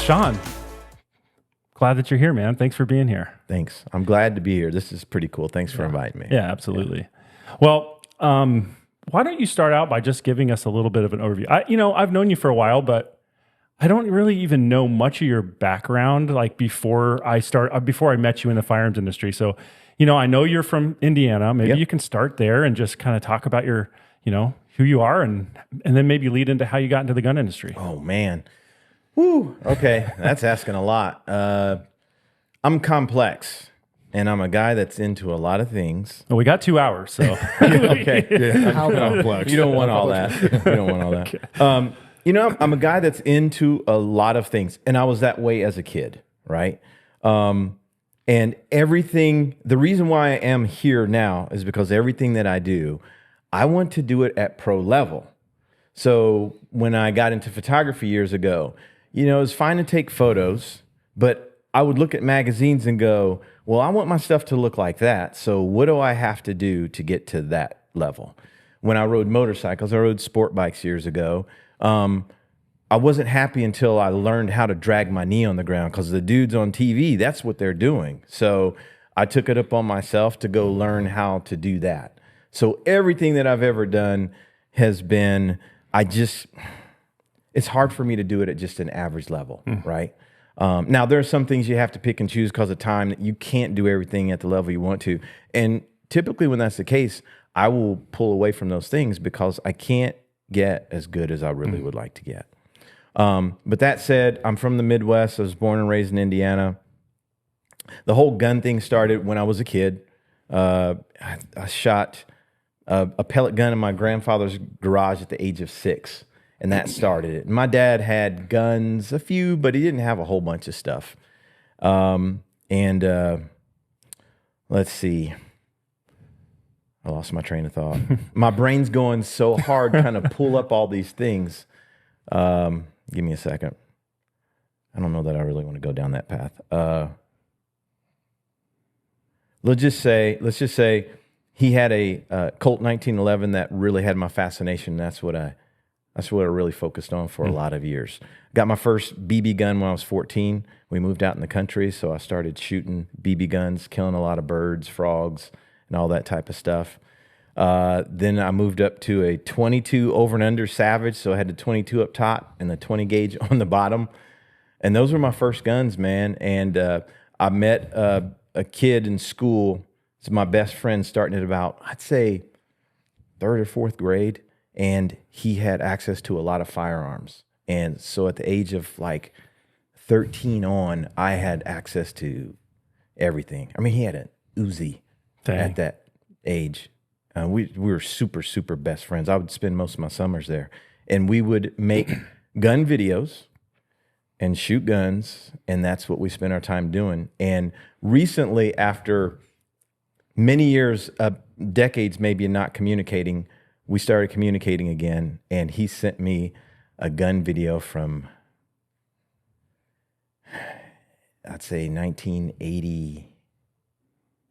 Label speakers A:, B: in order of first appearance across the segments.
A: Sean, glad that you're here, man. Thanks for being here.
B: Thanks. I'm glad to be here. This is pretty cool. Thanks for inviting me.
A: Yeah, absolutely. Yeah. Well, why don't you start out by just giving us a little bit of an overview? I've known you for a while, but I don't really even know much of your background, like before I met you in the firearms industry. So, I know you're from Indiana. Maybe you can start there and just kind of talk about your, who you are, and then maybe lead into how you got into the gun industry.
B: Oh, man. Woo. Okay. That's asking a lot. I'm complex, and I'm a guy that's into a lot of things.
A: Well, we got 2 hours, so.
B: Okay.
C: Yeah. How complex?
B: You don't want all that. You don't want all that. Okay. I'm a guy that's into a lot of things, and I was that way as a kid, right? And everything, the reason why I am here now is because everything that I do, I want to do it at pro level. So when I got into photography years ago, it was fine to take photos, but I would look at magazines and go, well, I want my stuff to look like that. So what do I have to do to get to that level? When I rode motorcycles, I rode sport bikes years ago. I wasn't happy until I learned how to drag my knee on the ground, because the dudes on TV, that's what they're doing. So I took it up on myself to go learn how to do that. So everything that I've ever done has been, it's hard for me to do it at just an average level, right? Now, there are some things you have to pick and choose because of time, that you can't do everything at the level you want to. And typically when that's the case, I will pull away from those things because I can't get as good as I really would like to get. But that said, I'm from the Midwest. I was born and raised in Indiana. The whole gun thing started when I was a kid. I shot a pellet gun in my grandfather's garage at the age of 6. And that started it. My dad had guns, a few, but he didn't have a whole bunch of stuff. Let's see. I lost my train of thought. My brain's going so hard trying to pull up all these things. Give me a second. I don't know that I really want to go down that path. Let's just say he had a Colt 1911 that really had my fascination. That's what I really focused on for a lot of years. Got my first BB gun when I was 14. We moved out in the country, so I started shooting BB guns, killing a lot of birds, frogs, and all that type of stuff. Then I moved up to a 22 over and under Savage, so I had the 22 up top and the 20 gauge on the bottom. And those were my first guns, man. And I met a kid in school. It's my best friend, starting at about, I'd say, 3rd or 4th grade. And he had access to a lot of firearms. And so at the age of like 13 on, I had access to everything. I mean, he had an Uzi at that age. We were super, super best friends. I would spend most of my summers there. And we would make gun videos and shoot guns. And that's what we spent our time doing. And recently, after many years, decades maybe not communicating, we started communicating again, and he sent me a gun video from, I'd say 1980,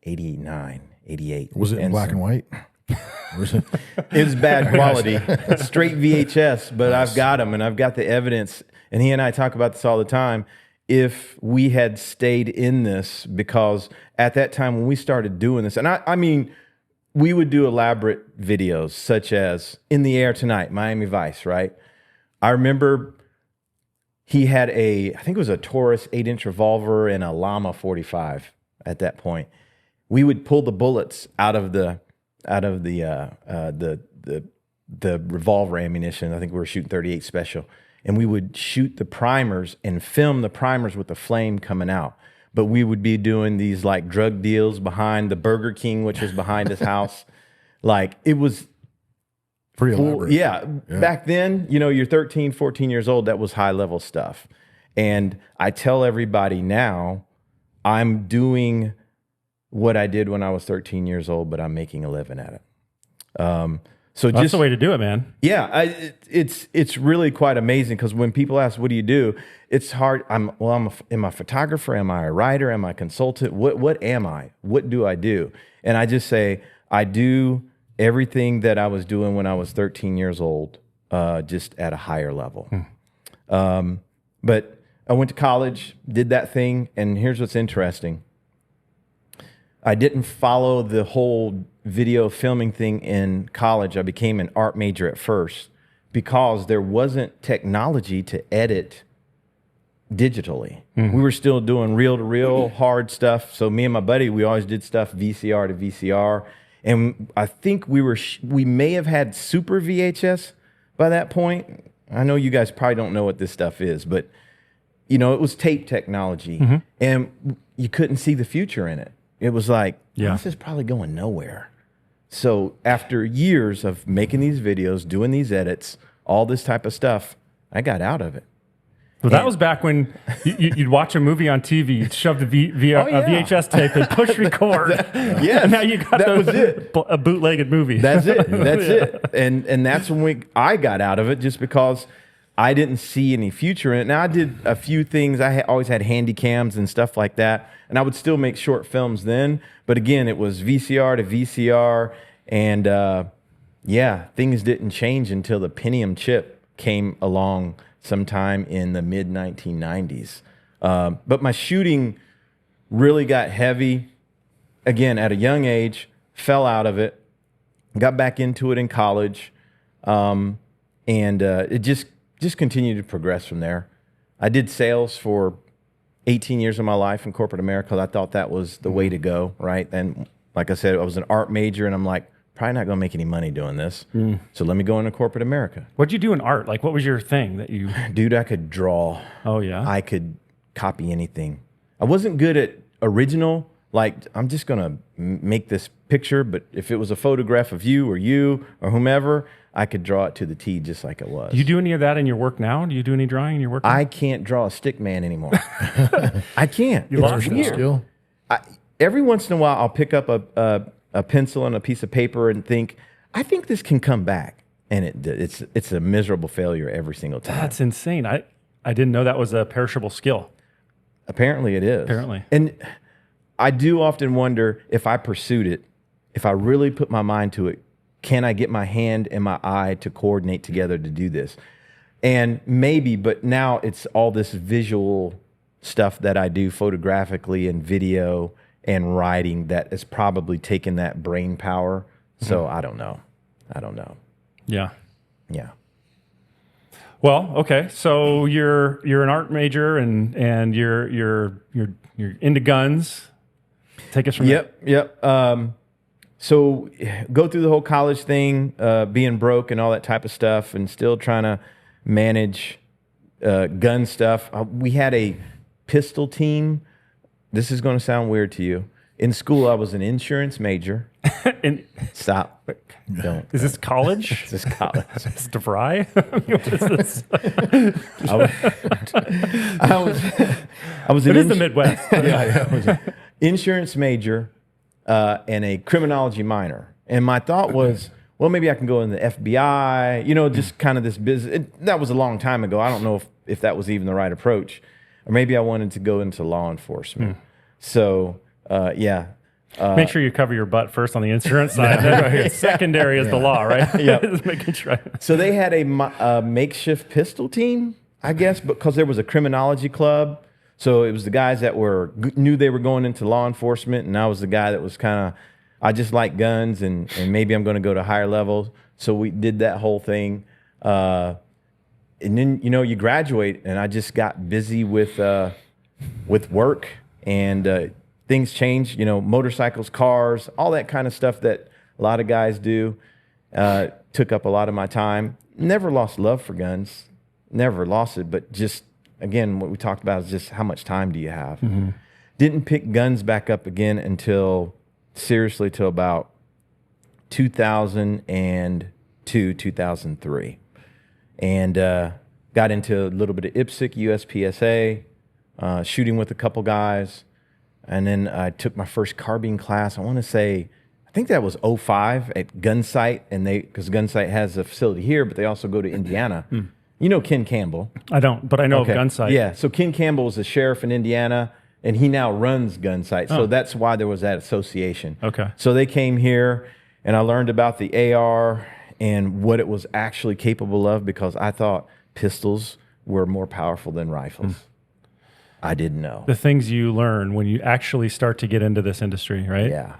B: 89, 88.
C: Was it in black and white?
B: It was bad quality, straight VHS, but nice. I've got them, and I've got the evidence, and he and I talk about this all the time. If we had stayed in this, because at that time when we started doing this, and I mean, we would do elaborate videos such as In the Air Tonight, Miami Vice, right? I remember he had I think it was a Taurus 8-inch revolver and a Llama 45 at that point. We would pull the bullets out of the revolver ammunition. I think we were shooting 38 special. And we would shoot the primers and film the primers with the flame coming out. But we would be doing these like drug deals behind the Burger King, which was behind his house. Like it was
C: pretty elaborate.
B: Yeah. Back then, you're 13, 14 years old. That was high level stuff. And I tell everybody now, I'm doing what I did when I was 13 years old, but I'm making a living at it. So
A: that's the way to do it, man.
B: Yeah, it's really quite amazing, because when people ask, "What do you do?" It's hard. Am I a photographer? Am I a writer? Am I a consultant? What am I? What do I do? And I just say I do everything that I was doing when I was 13 years old, just at a higher level. But I went to college, did that thing, and here's what's interesting. I didn't follow the whole video filming thing in college. I became an art major at first because there wasn't technology to edit digitally. We were still doing reel-to-reel hard stuff. So me and my buddy, we always did stuff VCR to VCR. And I think we may have had Super VHS by that point. I know you guys probably don't know what this stuff is, but you know, it was tape technology and you couldn't see the future in it. It was like, this is probably going nowhere. So after years of making these videos, doing these edits, all this type of stuff, I got out of it.
A: Well, that was back when you'd watch a movie on TV, you'd shove the VHS tape and push record.
B: Yeah,
A: and now you got a bootlegged movie.
B: That's it. That's it. And that's when I got out of it, just because I didn't see any future in it. Now I did a few things. I always had handy cams and stuff like that, and I would still make short films then. But again, it was VCR to VCR, and things didn't change until the Pentium chip came along sometime in the mid 1990s. But my shooting really got heavy again at a young age, fell out of it, got back into it in college, and it just continued to progress from there. I did sales for 18 years of my life in corporate America. I thought that was the way to go, right? And like I said, I was an art major, and I'm like, probably not going to make any money doing this. So let me go into corporate America.
A: What'd you do in art? Like, what was your thing that you...
B: Dude, I could draw.
A: Oh, yeah?
B: I could copy anything. I wasn't good at original. Like, I'm just going to make this picture, but if it was a photograph of you or whomever, I could draw it to the T just like it was.
A: Do you do any of that in your work now? Do you do any drawing in your work now?
B: I can't draw a stick man anymore. I can't.
A: You lost
B: it.
C: Still?
B: Every once in a while, I'll pick up a pencil and a piece of paper and think, I think this can come back. And it's a miserable failure every single time.
A: That's insane. I didn't know that was a perishable skill.
B: Apparently it is.
A: Apparently.
B: And I do often wonder, if I pursued it, if I really put my mind to it, can I get my hand and my eye to coordinate together to do this? And maybe, but now it's all this visual stuff that I do photographically and video and writing that has probably taken that brain power. So I don't know.
A: Yeah.
B: Yeah.
A: Well, okay. So you're an art major and you're into guns. Take us from there.
B: Yep. So go through the whole college thing, being broke and all that type of stuff, and still trying to manage gun stuff. We had a pistol team. This is going to sound weird to you. In school, I was an insurance major. Stop. Don't.
A: Is this college?
B: This is college.
A: Is this DeVry? What is this?
B: I was an
A: It is the Midwest.
B: I was an insurance major and a criminology minor. And my thought was, well, maybe I can go in the FBI, just kind of this business. That was a long time ago. I don't know if that was even the right approach. Or maybe I wanted to go into law enforcement. So,
A: make sure you cover your butt first on the insurance side. Secondary is the law, right?
B: Yeah.
A: Just making sure.
B: So they had a makeshift pistol team, I guess, because there was a criminology club. So it was the guys that knew they were going into law enforcement, and I was the guy that was kind of, I just like guns, and maybe I'm going to go to higher levels. So we did that whole thing. And then, you graduate, and I just got busy with work, and things change, motorcycles, cars, all that kind of stuff that a lot of guys do, took up a lot of my time. Never lost love for guns, never lost it, but just, again, what we talked about is just how much time do you have? Didn't pick guns back up again until about 2002, 2003. And got into a little bit of IPSC, USPSA, shooting with a couple guys. And then I took my first carbine class. I think that was 2005 at Gunsight, because Gunsight has a facility here, but they also go to Indiana. You know Ken Campbell.
A: I don't, but I know of Gunsight.
B: Yeah, so Ken Campbell was a sheriff in Indiana, and he now runs Gunsight. So that's why there was that association.
A: Okay.
B: So they came here, and I learned about the AR and what it was actually capable of, because I thought pistols were more powerful than rifles. I didn't know.
A: The things you learn when you actually start to get into this industry, right?
B: Yeah.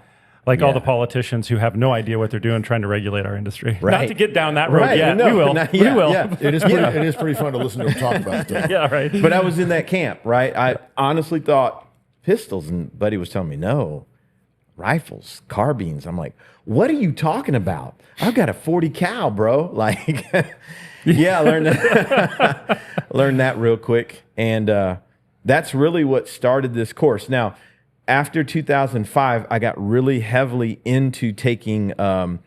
A: Like all
B: Yeah.
A: the politicians who have no idea what they're doing trying to regulate our industry.
B: Right.
A: Not to get down that road
B: Right.
A: yet.
B: No,
A: we will.
B: not
A: We
B: yet.
A: will.
B: Yeah.
C: It is pretty fun to listen to him talk about stuff.
A: Yeah, right.
B: But I was in that camp, right? I honestly thought pistols, and Buddy was telling me, no, rifles, carbines. I'm like, what are you talking about? I've got a 40 cal, bro. Like, yeah, I learned that. Learned that real quick. And that's really what started this course. Now, after 2005, I got really heavily into taking, I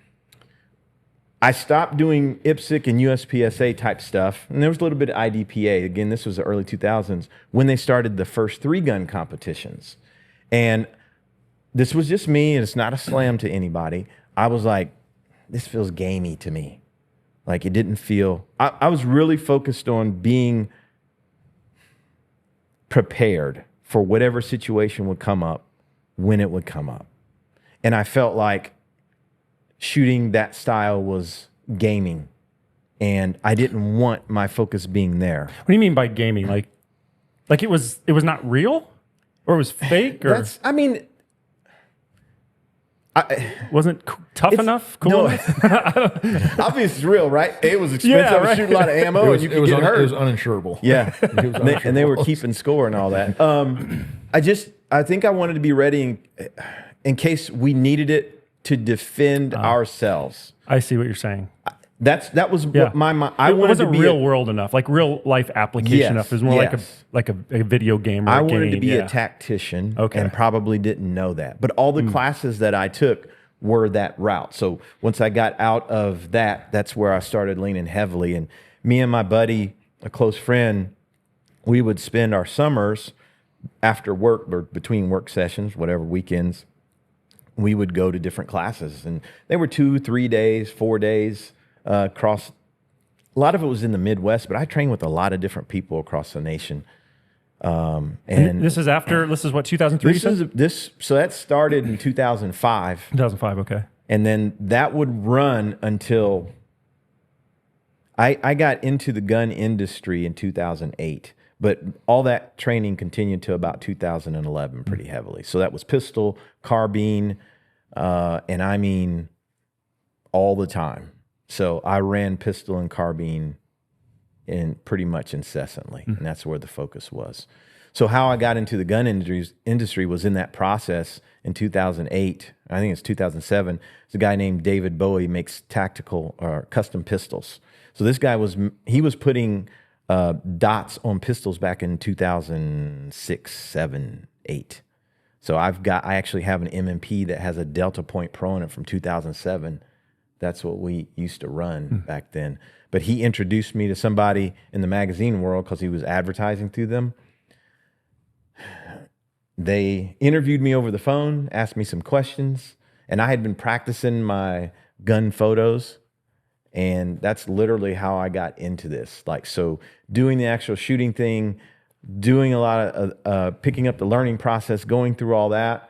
B: stopped doing IPSC and USPSA type stuff. And there was a little bit of IDPA. Again, this was the early 2000s when they started the first 3-gun competitions. And this was just me, and it's not a slam to anybody. I was like, this feels gamey to me. Like it didn't feel, I was really focused on being prepared for whatever situation would come up when it would come up. And I felt like shooting that style was gaming, and I didn't want my focus being there.
A: What do you mean by gaming? Like it was not real, or it was fake, or
B: I mean,
A: wasn't tough enough? Cool
B: no,
A: enough?
B: obviously it's real, right? It was expensive.
A: Yeah,
B: I was
A: right.
B: shooting a lot of ammo, and you could get hurt.
C: It was uninsurable.
B: Yeah, and they were keeping score and all that. I think I wanted to be ready in case we needed it to defend ourselves.
A: I see what you're saying.
B: That was
A: Yeah.
B: what my mind. I
A: It
B: wanted
A: wasn't
B: to be
A: real world enough, like real life application
B: Yes,
A: enough. It was more
B: yes.
A: like a video game. Or
B: I
A: a
B: wanted to
A: game,
B: be
A: yeah.
B: a tactician,
A: Okay.
B: and probably didn't know that. But all the classes that I took were that route. So once I got out of that, that's where I started leaning heavily. And me and my buddy, a close friend, we would spend our summers after work or between work sessions, whatever weekends, we would go to different classes. And they were 2, 3 days, 4 days across. A lot of it was in the Midwest, but I trained with a lot of different people across the nation.
A: And
B: And
A: this is what, 2003?
B: so that started in 2005.
A: 2005, okay.
B: And then that would run until I got into the gun industry in 2008. But all that training continued to about 2011 pretty heavily. So that was pistol, carbine, and I mean all the time. So I ran pistol and carbine in pretty much incessantly, and that's where the focus was. So how I got into the gun industry was in that process in 2008. I think it's 2007. There's a guy named David Bowie, makes tactical or custom pistols. So this guy was putting dots on pistols back in 2006, 7, 8. So I actually have an M&P that has a Delta Point Pro in it from 2007. That's what we used to run back then. But he introduced me to somebody in the magazine world because he was advertising through them. They interviewed me over the phone, asked me some questions, and I had been practicing my gun photos. And that's literally how I got into this. Like, so doing the actual shooting thing, doing a lot of picking up the learning process, going through all that,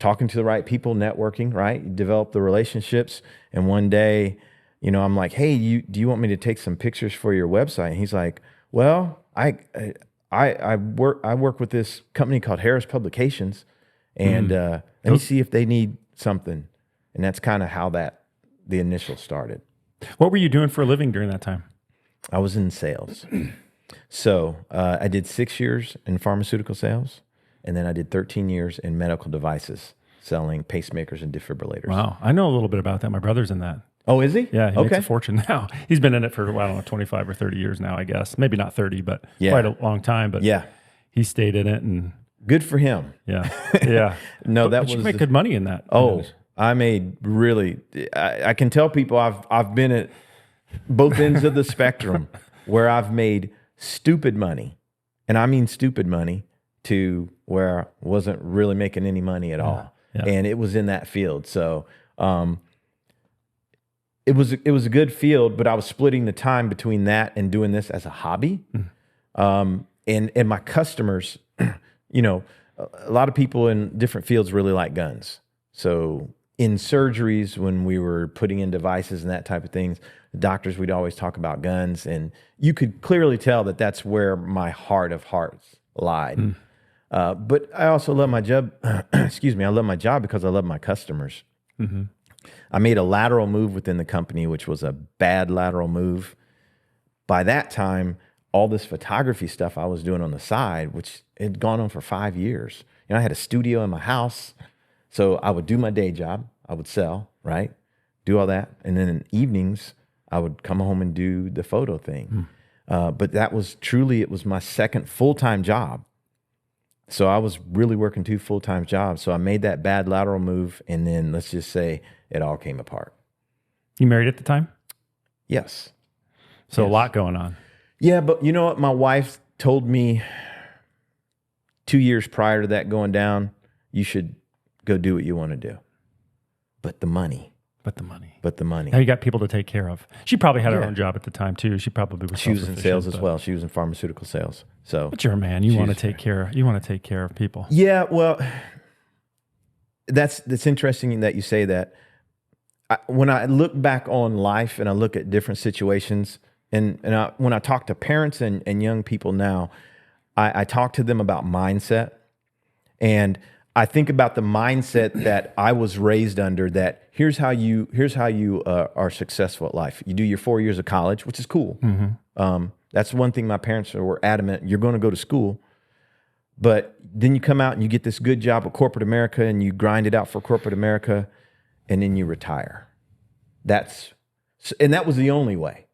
B: talking to the right people, networking, right? You develop the relationships. And one day, you know, I'm like, hey, do you want me to take some pictures for your website? And he's like, well, I work with this company called Harris Publications, and let me see if they need something. And that's kind of how the initial started.
A: What were you doing for a living during that time?
B: I was in sales. So I did 6 years in pharmaceutical sales, and then I did 13 years in medical devices, selling pacemakers and defibrillators.
A: Wow. I know a little bit about that. My brother's in that.
B: Oh, is he?
A: Yeah, he makes a fortune now. He's been in it for, I don't know, 25 or 30 years now, I guess. Maybe not 30, but quite a long time. But
B: yeah,
A: he stayed in it, and
B: good for him.
A: yeah, yeah.
B: No,
A: but you make good money in that.
B: Oh, I made really. I can tell people I've been at both ends of the spectrum where I've made stupid money, and I mean stupid money, to where I wasn't really making any money at all, and it was in that field. So. It was a good field, but I was splitting the time between that and doing this as a hobby. And my customers, you know, a lot of people in different fields really like guns. So in surgeries, when we were putting in devices and that type of things, the doctors, we'd always talk about guns, and you could clearly tell that that's where my heart of hearts lied. But I also love my job. Excuse me. I love my job because I love my customers. I made a lateral move within the company, which was a bad lateral move. By that time, all this photography stuff I was doing on the side, which had gone on for 5 years. I had a studio in my house. So I would do my day job. I would sell, right? Do all that. And then in evenings, I would come home and do the photo thing. But that was truly, it was my second full-time job. So I was really working 2 full-time jobs. So I made that bad lateral move. And then let's just say it all came apart.
A: You married at the time?
B: Yes.
A: So
B: Yes.
A: a lot going on.
B: Yeah, but you know what? My wife told me 2 years prior to that going down, you should go do what you want to do. But the money.
A: Now you got people to take care of. She probably had her
B: Yeah.
A: own job at the time too. She probably was.
B: She was in
A: self-sufficient,
B: sales as
A: but-
B: well. She was in pharmaceutical sales. So,
A: But you're a man. You want to
B: She's-
A: take care. You want to take care of people.
B: yeah, well, that's interesting that you say that. When I look back on life and I look at different situations, and when I talk to parents and young people now, I talk to them about mindset, and I think about the mindset that I was raised under. That here's how you are successful at life. You do your 4 years of college, which is cool. That's one thing my parents were adamant. You're going to go to school, but then you come out and you get this good job at corporate America, and you grind it out for corporate America, and then you retire. That was the only way.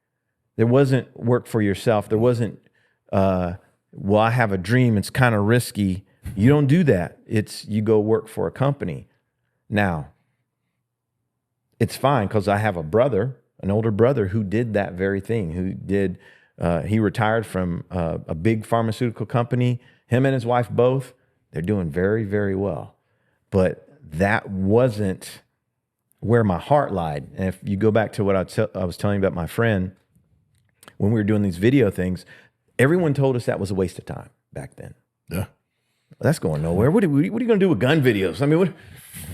B: There wasn't work for yourself. There wasn't, well, I have a dream. It's kind of risky. You don't do that. It's you go work for a company. Now, it's fine because I have a brother, an older brother, who did that very thing, he retired from a big pharmaceutical company. Him and his wife both, they're doing very, very well. But that wasn't where my heart lied. And if you go back to what I was telling you about my friend, when we were doing these video things, everyone told us that was a waste of time back then.
C: Yeah.
B: That's going nowhere. What are you going to do with gun videos? I mean,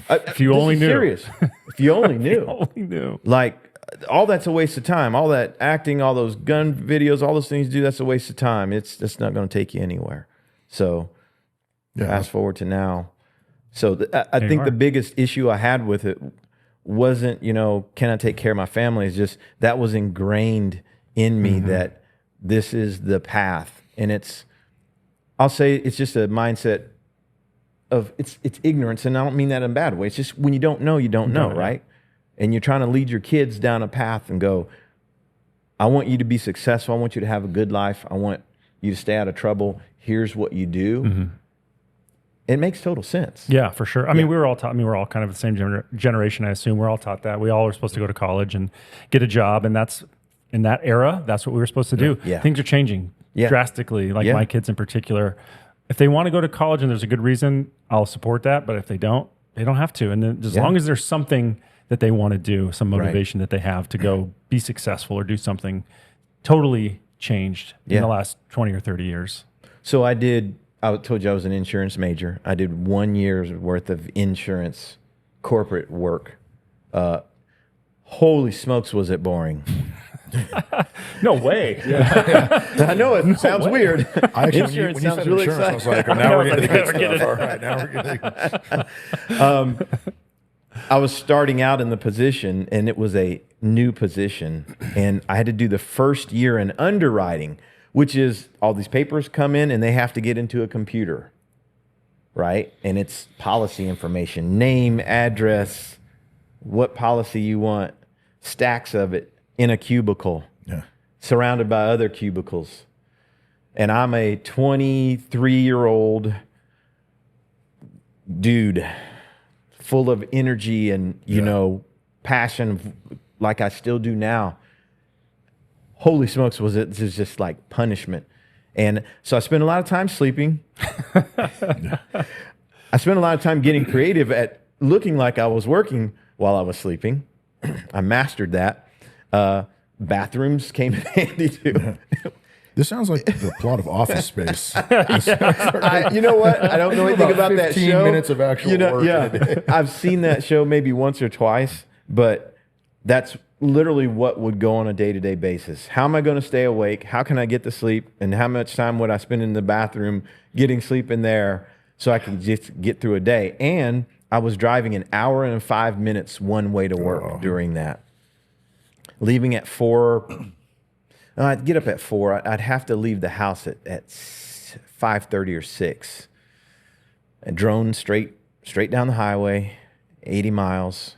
A: If you only knew.
B: Serious. If you only knew.
A: Only knew.
B: Like, all that's a waste of time. All that acting, all those gun videos, all those things you do, that's a waste of time. It's not going to take you anywhere. So fast forward to now. So I think the biggest issue I had with it wasn't, can I take care of my family? It's just that was ingrained in me that this is the path. And I'll say it's just a mindset of it's ignorance. And I don't mean that in a bad way. It's just when you don't know, you don't know, right? And you're trying to lead your kids down a path and go, I want you to be successful. I want you to have a good life. I want you to stay out of trouble. Here's what you do. It makes total sense.
A: Yeah, for sure. I mean, we were all taught. I mean, we're all kind of the same generation. I assume we're all taught that. We all were supposed to go to college and get a job, and that's in that era. That's what we were supposed to do.
B: Yeah.
A: Things are changing drastically. Like my kids in particular, if they want to go to college and there's a good reason, I'll support that. But if they don't have to. And then as long as there's something that they want to do, some motivation that they have to go be successful or do something totally changed in the last 20 or 30 years.
B: So I told you I was an insurance major. I did 1 year's worth of insurance corporate work. Holy smokes, was it boring.
A: No way.
B: I know it sounds weird.
C: Insurance
B: sounds really
C: I was like,
B: exciting.
C: now we're getting to the good stuff. All right, now we're getting
B: I was starting out in the position, and it was a new position, and I had to do the first year in underwriting, which is all these papers come in and they have to get into a computer, right? And it's policy information, name, address, what policy you want, stacks of it in a cubicle, surrounded by other cubicles. And I'm a 23-year-old dude full of energy and, passion like I still do now. Holy smokes, this is just like punishment. And so I spent a lot of time sleeping. I spent a lot of time getting creative at looking like I was working while I was sleeping. I mastered that. Bathrooms came in handy too.
C: This sounds like the plot of Office Space.
B: You know what? I don't know anything about that
C: 15
B: show.
C: minutes of actual work in a day.
B: I've seen that show maybe once or twice, but that's literally what would go on a day-to-day basis. How am I going to stay awake? How can I get to sleep? And how much time would I spend in the bathroom getting sleep in there so I can just get through a day? And I was driving an hour and 5 minutes one way to work during that. Leaving at 4. I'd get up at 4. I'd have to leave the house at 5:30 or 6. And drone straight down the highway, 80 miles.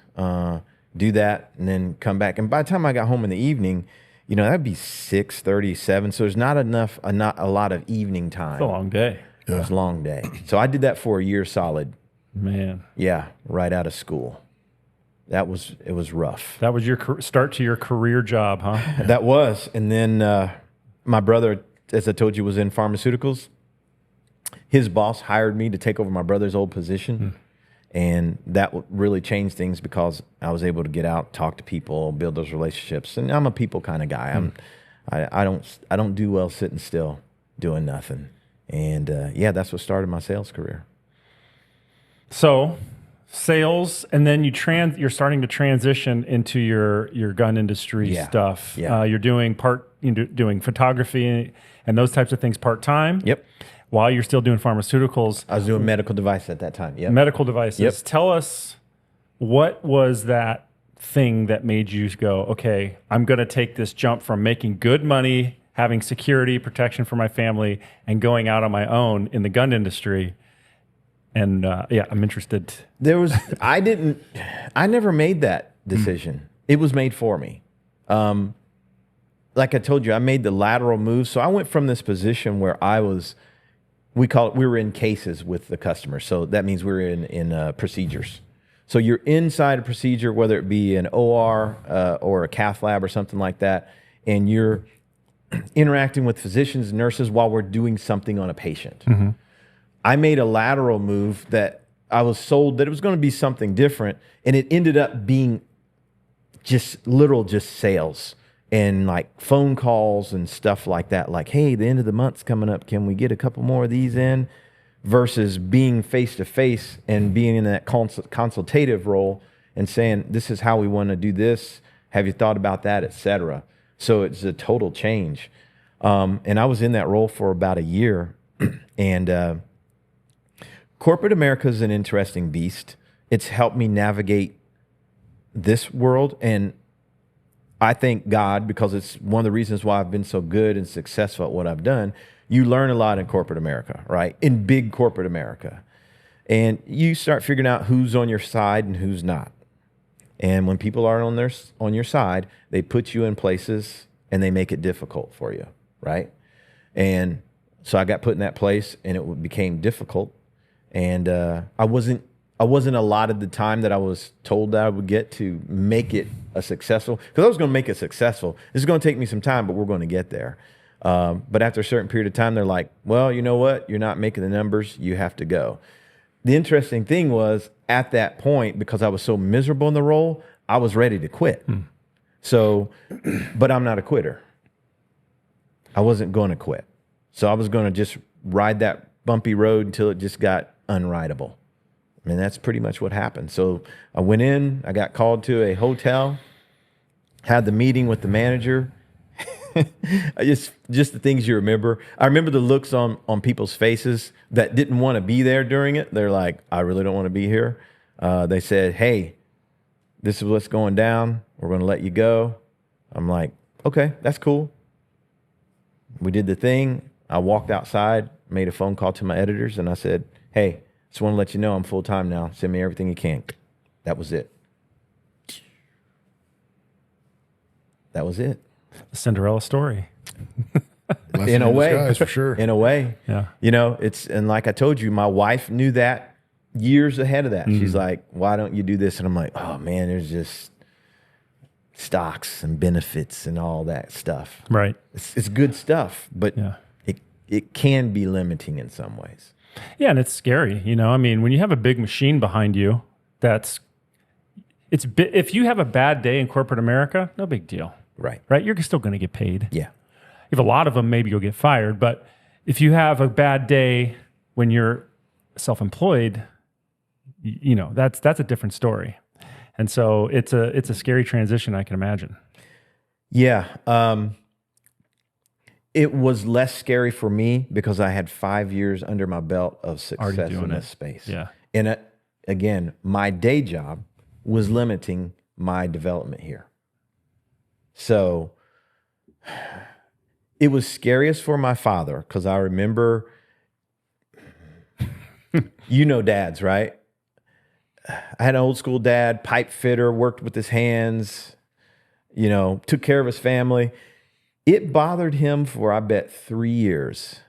B: Do that and then come back. And by the time I got home in the evening, that'd be 6:30, 7. So there's not a lot of evening time.
A: It's a long day.
B: It was a long day. So I did that for a year solid.
A: Man.
B: Yeah, right out of school. It was rough.
A: That was your start to your career job, huh?
B: That was. And then my brother, as I told you, was in pharmaceuticals. His boss hired me to take over my brother's old position. And that really changed things because I was able to get out, talk to people, build those relationships. And I'm a people kind of guy. I don't do well sitting still doing nothing. And that's what started my sales career.
A: So sales, and then you're starting to transition into your gun industry stuff.
B: Yeah.
A: You're doing doing photography and those types of things part-time.
B: Yep.
A: While you're still doing pharmaceuticals.
B: I was doing medical device at that time. Yep.
A: Medical devices.
B: Yep.
A: Tell us, what was that thing that made you go, okay, I'm going to take this jump from making good money, having security, protection for my family, and going out on my own in the gun industry? And I'm interested.
B: I never made that decision. It was made for me. Like I told you, I made the lateral move. So I went from this position where we were in cases with the customer. So that means we were in procedures. So you're inside a procedure, whether it be an OR or a cath lab or something like that, and you're interacting with physicians and nurses while we're doing something on a patient. Mm-hmm. I made a lateral move that I was sold that it was going to be something different, and it ended up being just sales. And like phone calls and stuff like that, like, hey, the end of the month's coming up. Can we get a couple more of these in? Versus being face-to-face and being in that consultative role and saying, this is how we want to do this. Have you thought about that, et cetera? So it's a total change. And I was in that role for about a year. And corporate America is an interesting beast. It's helped me navigate this world, and I thank God, because it's one of the reasons why I've been so good and successful at what I've done. You learn a lot in corporate America, right? In big corporate America. And you start figuring out who's on your side and who's not. And when people are on your side, they put you in places and they make it difficult for you, right? And so I got put in that place, and it became difficult. And I wasn't allotted the time that I was told that I would get to make it a successful, because I was going to make it successful. This is going to take me some time, but we're going to get there. But after a certain period of time, they're like, well, you know what? You're not making the numbers. You have to go. The interesting thing was, at that point, because I was so miserable in the role, I was ready to quit. So, but I'm not a quitter. I wasn't going to quit. So I was going to just ride that bumpy road until it just got unrideable. I mean, that's pretty much what happened. So I went in, I got called to a hotel, had the meeting with the manager. just the things you remember. I remember the looks on people's faces that didn't want to be there during it. They're like, I really don't want to be here. They said, hey, this is what's going down. We're going to let you go. I'm like, okay, that's cool. We did the thing. I walked outside, made a phone call to my editors, and I said, hey, just want to let you know I'm full-time now. Send me everything you can. That was it. That was it.
A: The Cinderella story.
B: In a way,
C: disguise, for sure.
B: In a way,
A: Yeah.
B: You know, and like I told you, my wife knew that years ahead of that. She's like, "Why don't you do this?" And I'm like, "Oh man, there's just stocks and benefits and all that stuff.
A: Right.
B: It's good stuff, but
A: Yeah.
B: it can be limiting in some ways."
A: Yeah, and it's scary. You know, I mean, when you have a big machine behind you, if you have a bad day in corporate America, no big deal.
B: Right.
A: Right? You're still going to get paid.
B: Yeah.
A: If a lot of them, maybe you'll get fired. But if you have a bad day when you're self-employed, you know, that's a different story. And so it's a scary transition, I can imagine.
B: Yeah. It was less scary for me because I had 5 years under my belt of success in this space.
A: Yeah.
B: And again, my day job was limiting my development here. So it was scariest for my father because I remember, you know, dads, right? I had an old school dad, pipe fitter, worked with his hands, you know, took care of his family. It bothered him for, I bet, 3 years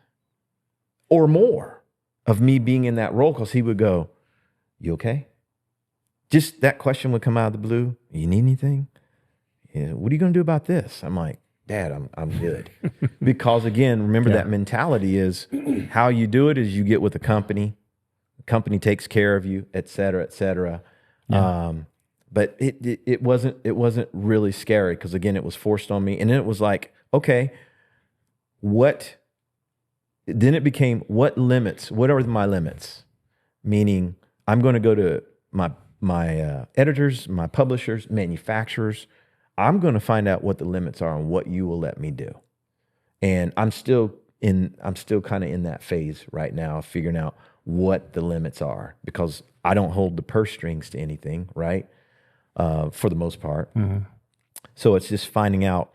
B: or more of me being in that role because he would go, "You okay?" Just that question would come out of the blue. "You need anything? Yeah, what are you going to do about this?" I'm like, "Dad, I'm good." Because again, remember that mentality is how you do it is you get with a company. The company takes care of you, et cetera, et cetera. Yeah. But it wasn't really scary because again, it was forced on me. And then it was like, okay, then it became what limits? What are my limits? Meaning I'm going to go to my editors, my publishers, manufacturers. I'm going to find out what the limits are and what you will let me do. And I'm still kind of in that phase right now of figuring out what the limits are because I don't hold the purse strings to anything, right? For the most part. Mm-hmm. So it's just finding out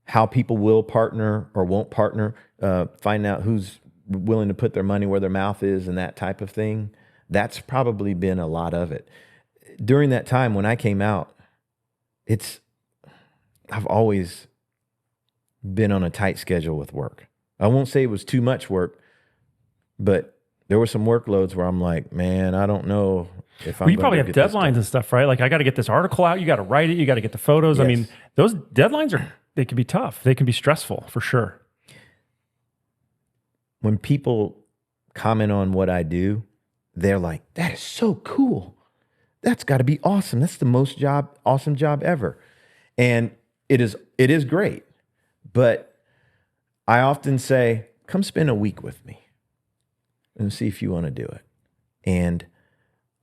B: how people will partner or won't partner, finding out who's willing to put their money where their mouth is and that type of thing. That's probably been a lot of it. During that time when I came out, I've always been on a tight schedule with work. I won't say it was too much work, but there were some workloads where I'm like, man, I don't know if I'm.
A: Well, you probably have deadlines and stuff, right? Like I got to get this article out. You got to write it. You got to get the photos. Yes. I mean, those deadlines they can be tough. They can be stressful for sure.
B: When people comment on what I do, they're like, "That is so cool. That's got to be awesome. That's the most awesome job ever." And it is great. But I often say, come spend a week with me and see if you want to do it. And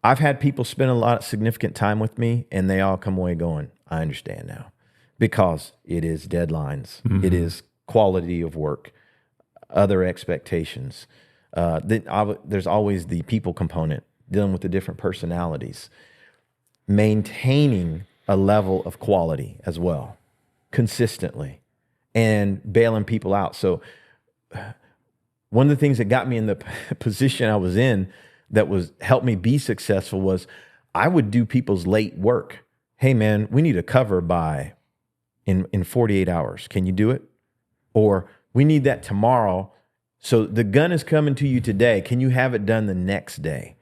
B: I've had people spend a lot of significant time with me and they all come away going, I understand now. Because it is deadlines. Mm-hmm. It is quality of work, other expectations. There's always the people component, dealing with the different personalities, maintaining a level of quality as well, consistently, and bailing people out. So one of the things that got me in the position I was in that helped me be successful was I would do people's late work. Hey man, we need a cover by in 48 hours. Can you do it? Or we need that tomorrow. So the gun is coming to you today. Can you have it done the next day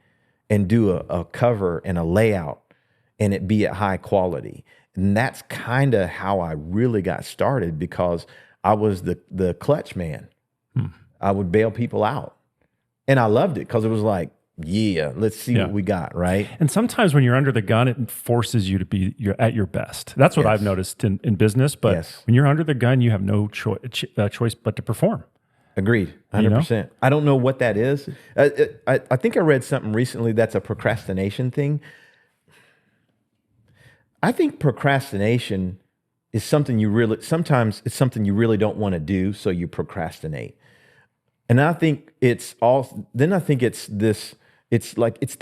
B: and do a cover and a layout and it be at high quality? And that's kind of how I really got started because I was the clutch man. I would bail people out. And I loved it because it was like, yeah, let's see what we got, right?
A: And sometimes when you're under the gun, it forces you to be at your best. That's what I've noticed in business. But when you're under the gun, you have no choice but to perform.
B: Agreed, 100%. You know? I don't know what that is. I think I read something recently that's a procrastination thing. I think procrastination is something sometimes it's something you really don't want to do, so you procrastinate. And I think it's the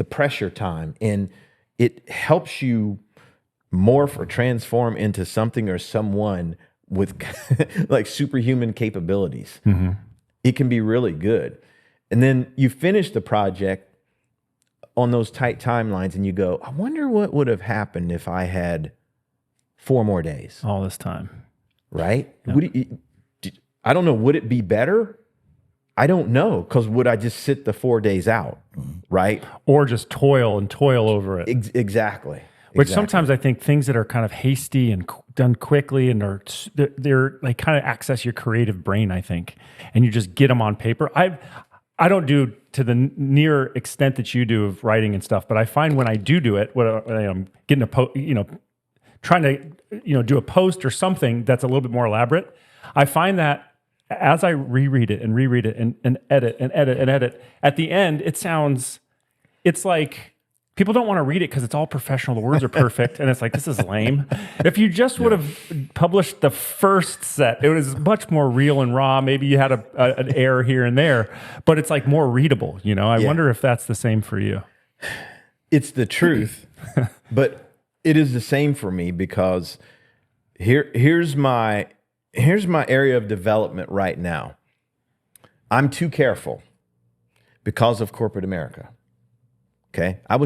B: pressure time, and it helps you morph or transform into something or someone with like superhuman capabilities. Mm-hmm. It can be really good. And then you finish the project on those tight timelines and you go, I wonder what would have happened if I had 4 more days.
A: All this time.
B: Right? Yep. I don't know. Would it be better? I don't know. Because would I just sit the 4 days out? Right?
A: Or just toil over it.
B: Exactly.
A: Which sometimes I think things that are kind of hasty and done quickly and they're like kind of access your creative brain, I think, and you just get them on paper. I don't do to the near extent that you do of writing and stuff, but I find when I do it, when I'm getting trying to do a post or something that's a little bit more elaborate, I find that as I reread it and edit, at the end it's like people don't want to read it because it's all professional. The words are perfect. And it's like, this is lame. If you just would have published the first set, it was much more real and raw. Maybe you had an error here and there, but it's like more readable. You know, I wonder if that's the same for you.
B: It's the truth, but it is the same for me because here's my area of development right now. I'm too careful because of corporate America. Okay. I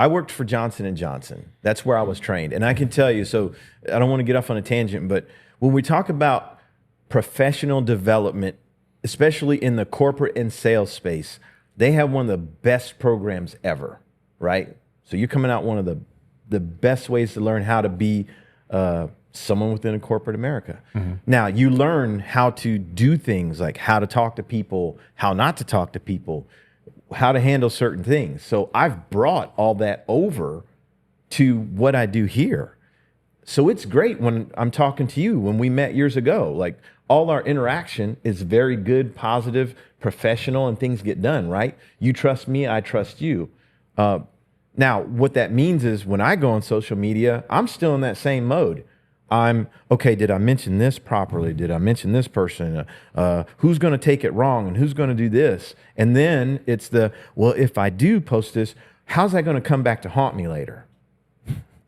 B: worked for Johnson & Johnson. That's where I was trained. And I can tell you, so I don't want to get off on a tangent, but when we talk about professional development, especially in the corporate and sales space, they have one of the best programs ever, right? So you're coming out one of the best ways to learn how to be someone within a corporate America. Mm-hmm. Now, you learn how to do things like how to talk to people, how not to talk to people, how to handle certain things. So I've brought all that over to what I do here. So it's great when I'm talking to you, when we met years ago, like all our interaction is very good, positive, professional, and things get done, right? You trust me, I trust you. Now, what that means is when I go on social media, I'm still in that same mode. Okay, did I mention this properly? Did I mention this person? Who's going to take it wrong and who's going to do this? And then it's well, if I do post this, how's that going to come back to haunt me later?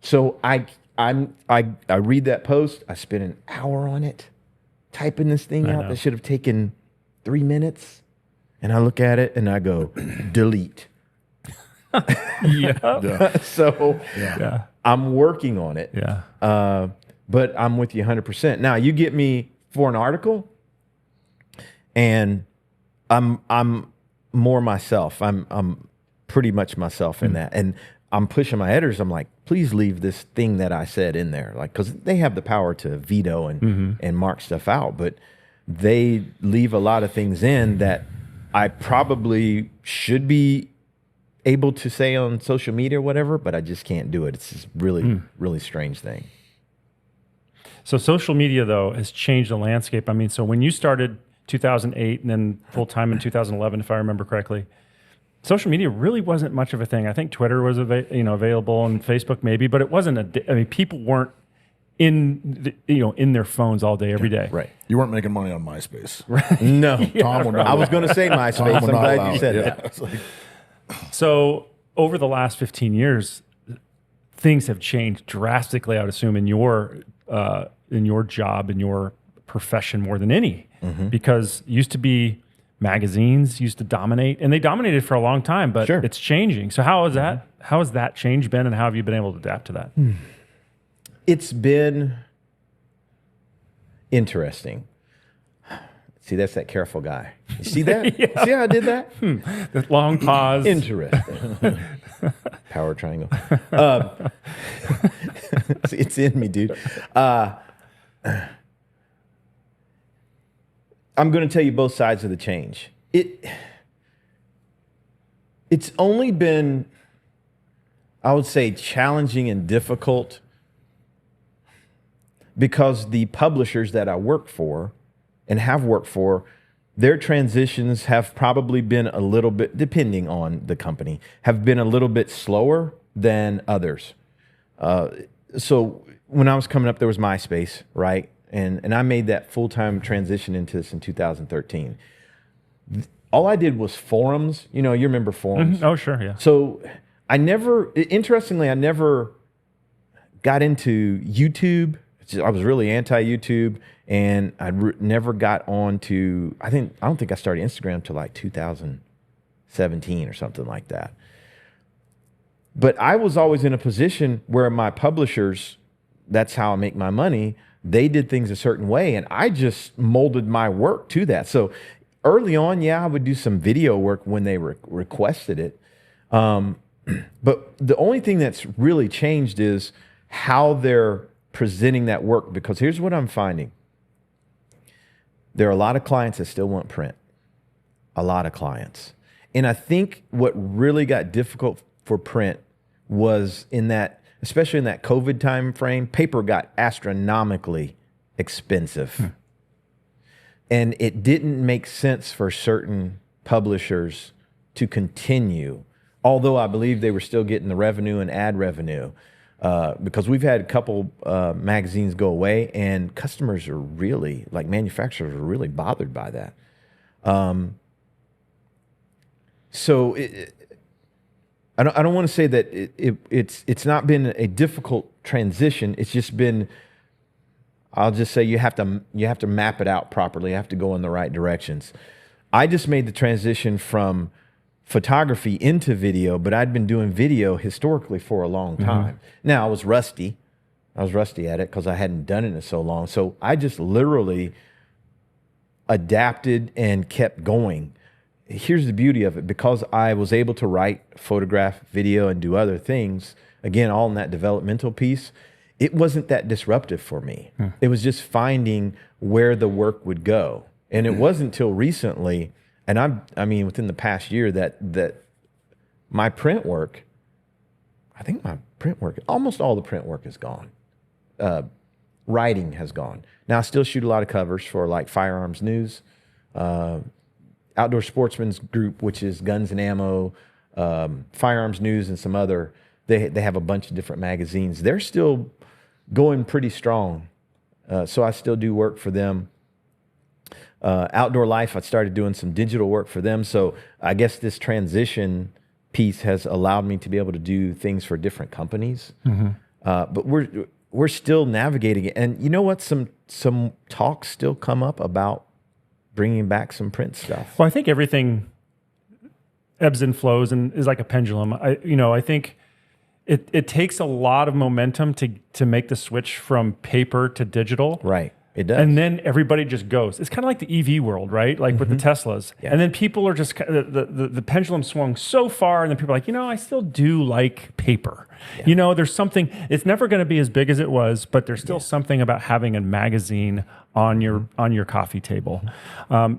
B: So I read that post. I spend an hour on it, typing this thing out that should have taken 3 minutes. And I look at it and I go, delete. So I'm working on it.
A: Yeah.
B: But I'm with you 100%. Now you get me for an article, and I'm more myself. I'm pretty much myself in that, and I'm pushing my editors. I'm like, please leave this thing that I said in there, like because they have the power to veto and mark stuff out, but they leave a lot of things in that I probably should be able to say on social media or whatever, but I just can't do it. It's this really strange thing.
A: So social media, though, has changed the landscape. I mean, so when you started 2008 and then full-time in 2011, if I remember correctly, social media really wasn't much of a thing. I think Twitter was available and Facebook maybe, but it wasn't people weren't in their phones all day, every day.
B: Right.
C: You weren't making money on MySpace.
B: Right. No.
C: Tom would not.
B: I was going to say MySpace. I'm glad you said that.
A: So over the last 15 years, things have changed drastically, I would assume, in your job, in your profession more than any, because it used to be magazines used to dominate, and they dominated for a long time, but it's changing. So how has that change been, and how have you been able to adapt to that?
B: It's been interesting. See, that's that careful guy. You see that? See how I did that?
A: The long pause.
B: Interesting. Power triangle. It's in me, dude. I'm going to tell you both sides of the change. It's only been, I would say, challenging and difficult because the publishers that I work for and have worked for, their transitions have probably been a little bit, depending on the company, have been a little bit slower than others. So when I was coming up, there was MySpace, right? And I made that full-time transition into this in 2013. All I did was forums. You remember forums?
A: Oh, sure, yeah.
B: So I never got into YouTube. I was really anti-YouTube, and I never got on to, I don't think I started Instagram till like 2017 or something like that. But I was always in a position where my publishers, that's how I make my money, they did things a certain way, and I just molded my work to that. So early on, I would do some video work when they requested it. But the only thing that's really changed is how they're presenting that work, because here's what I'm finding. There are a lot of clients that still want print. A lot of clients. And I think what really got difficult for print was especially in that COVID time frame, paper got astronomically expensive. And it didn't make sense for certain publishers to continue although I believe they were still getting the revenue and ad revenue, because we've had a couple magazines go away, and customers are really, like manufacturers are really bothered by that. So I don't want to say that it's not been a difficult transition. It's just been, I'll just say you have to map it out properly. You have to go in the right directions. I just made the transition from photography into video, but I'd been doing video historically for a long time. Now I was rusty. at it because I hadn't done it in so long. So I just literally adapted and kept going. Here's the beauty of it. Because I was able to write, photograph, video, and do other things, again, all in that developmental piece, it wasn't that disruptive for me. It was just finding where the work would go. And it wasn't until recently, and I mean, within the past year that my print work, almost all the print work is gone. Writing has gone. Now I still shoot a lot of covers for like Firearms News, Outdoor Sportsman's Group, which is Guns and Ammo, Firearms News, and some other. They have a bunch of different magazines. They're still going pretty strong, so I still do work for them. Outdoor Life, I started doing some digital work for them. So I guess this transition piece has allowed me to be able to do things for different companies. But we're still navigating it. And you know what? Some talks still come up about bringing back some print stuff.
A: Well, I think everything ebbs and flows and is like a pendulum. I think it takes a lot of momentum to make the switch from paper to digital.
B: Right. It does.
A: And then everybody just goes. It's kind of like the EV world, right? Like with the Teslas.
B: Yeah.
A: And then people are just, the pendulum swung so far, and then people are like, I still do like paper. Yeah. There's something, it's never going to be as big as it was, but there's still something about having a magazine on your coffee table.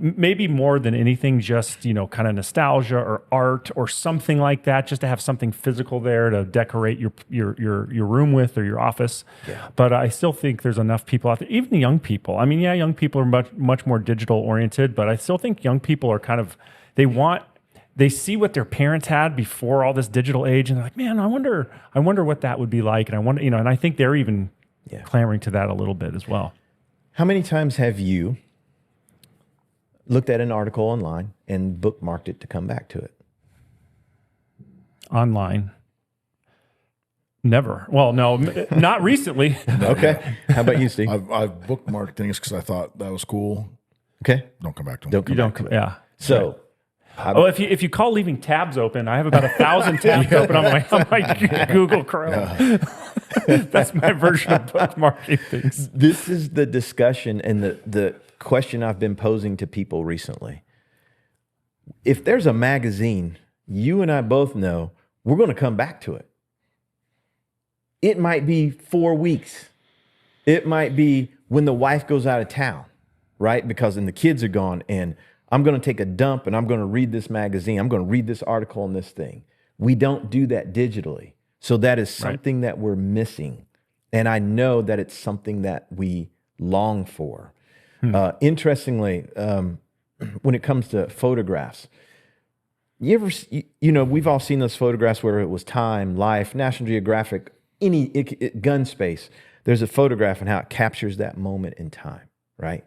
A: Maybe more than anything, just, kind of nostalgia or art or something like that, just to have something physical there to decorate your room with or your office. Yeah. But I still think there's enough people out there, even young people. I mean, yeah, young people are much more digital oriented, but I still think young people are kind of, they see what their parents had before all this digital age, and they're like, man, I wonder what that would be like. And I wonder, and I think they're even clamoring to that a little bit as well.
B: How many times have you looked at an article online and bookmarked it to come back to it?
A: Online. Never. Well, no, not recently.
B: Okay. How about you, Steve?
C: I've bookmarked things because I thought that was cool.
B: Okay.
C: Don't come back to them.
A: Yeah.
B: So,
A: if you call leaving tabs open, I have about 1,000 tabs open on my Google Chrome. Yeah. That's my version of bookmarking things.
B: This is the discussion and the question I've been posing to people recently. If there's a magazine, you and I both know we're going to come back to it. It might be 4 weeks. It might be when the wife goes out of town, right? Because then the kids are gone, and I'm going to take a dump and I'm going to read this magazine. I'm going to read this article on this thing. We don't do that digitally. So that is something that we're missing. And I know that it's something that we long for. Interestingly, when it comes to photographs, we've all seen those photographs, whether it was Time, Life, National Geographic, any gun space. There's a photograph and how it captures that moment in time, right?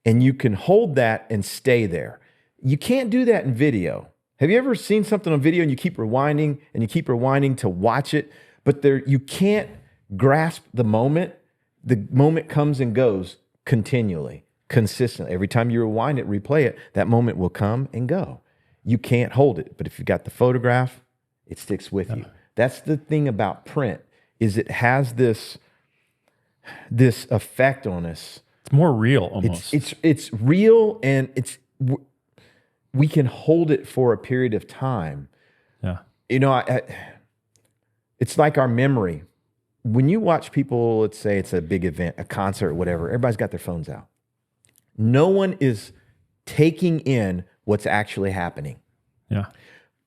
B: And you can hold that and stay there. You can't do that in video. Have you ever seen something on video and you keep rewinding to watch it, but you can't grasp the moment? The moment comes and goes continually, consistently. Every time you rewind it, replay it, that moment will come and go. You can't hold it, but if you got the photograph, it sticks with you. That's the thing about print, is it has this effect on us.
A: It's more real almost.
B: It's real, and we can hold it for a period of time.
A: Yeah.
B: It's like our memory. When you watch people, let's say it's a big event, a concert, whatever, everybody's got their phones out. No one is taking in what's actually happening.
A: Yeah.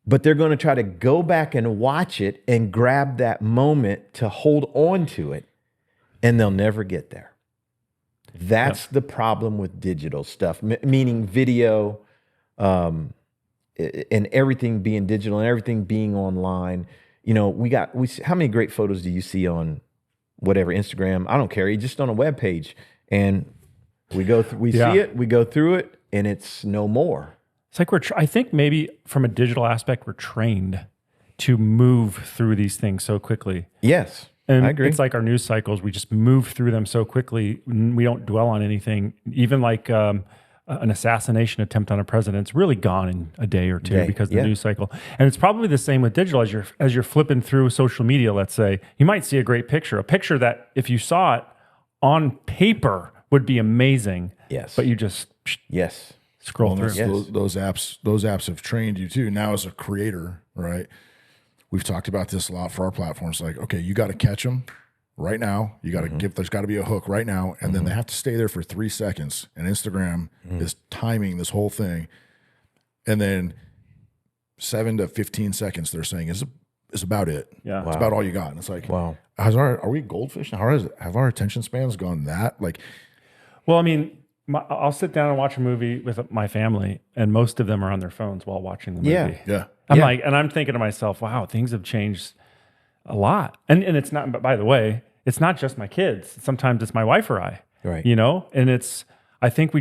B: But they're going to try to go back and watch it and grab that moment to hold on to it, and they'll never get there. That's the problem with digital stuff, meaning video. and everything being digital and everything being online, you know, how many great photos do you see on whatever, Instagram? I don't care. Just on a web page, and we see it, we go through it, and it's no more.
A: It's like I think maybe from a digital aspect, we're trained to move through these things so quickly.
B: Yes.
A: And
B: I agree.
A: It's like our news cycles. We just move through them so quickly. We don't dwell on anything. Even like an assassination attempt on a president, it's really gone in a day or two because of the news cycle. And it's probably the same with digital. As you're flipping through social media, let's say, you might see a great picture, a picture that if you saw it on paper would be amazing.
B: Yes.
A: But you just scroll through.
C: Those apps have trained you too. Now as a creator, right? We've talked about this a lot for our platforms. Like, okay, you got to catch them right now. You got to there's got to be a hook right now. And then they have to stay there for 3 seconds. And Instagram is timing this whole thing. And then 7 to 15 seconds, they're saying is about it.
A: Yeah.
C: It's about all you got. And it's like,
B: wow.
C: Are we goldfish now? Have our attention spans gone that? Like,
A: well, I mean, I'll sit down and watch a movie with my family, and most of them are on their phones while watching the movie.
C: Yeah.
A: I'm thinking to myself, wow, things have changed a lot. And it's not, but by the way, it's not just my kids. Sometimes it's my wife or I,
B: right?
A: You know, and I think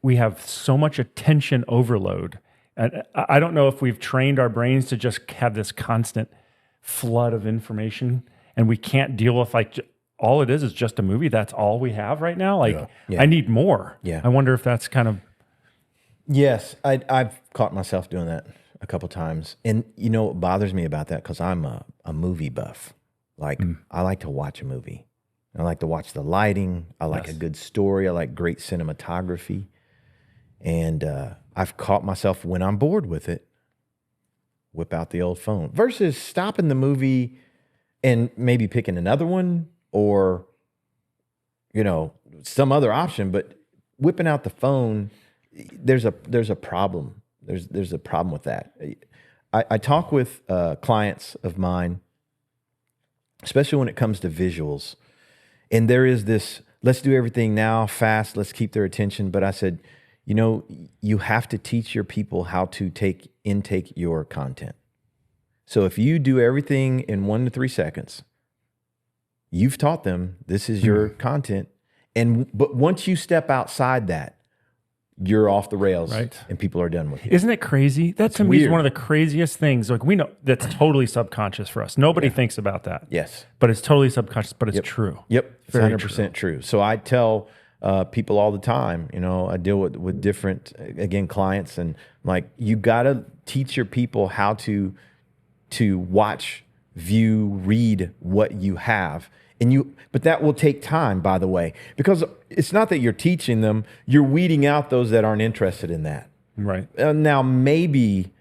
A: we have so much attention overload. And I don't know if we've trained our brains to just have this constant flood of information, and we can't deal with all it is just a movie. That's all we have right now. I need more.
B: Yeah.
A: I wonder if that's kind of.
B: Yes. I've caught myself doing that a couple times. And you know what bothers me about that? Because I'm a movie buff. I like to watch a movie. I like to watch the lighting. I like a good story. I like great cinematography. And I've caught myself when I'm bored with it, whip out the old phone versus stopping the movie and maybe picking another one or, you know, some other option, but whipping out the phone, there's a problem. There's a problem with that. I talk with clients of mine, especially when it comes to visuals, and there is this, let's do everything now, fast, let's keep their attention. But I said, you know, you have to teach your people how to intake your content. So if you do everything in 1 to 3 seconds, you've taught them this is your content. But once you step outside that, you're off the rails,
A: right?
B: And people are done with you.
A: Isn't it crazy? That to me is one of the craziest things. Like, we know that's totally subconscious for us. Nobody thinks about that.
B: Yes.
A: But it's totally subconscious, but it's true.
B: Yep. It's 100% true. So I tell people all the time, you know, I deal with different, again, clients, and like, you got to teach your people how to watch, view, read what you have. But that will take time, by the way, because it's not that you're teaching them, you're weeding out those that aren't interested in that.
A: Right.
B: Now, maybe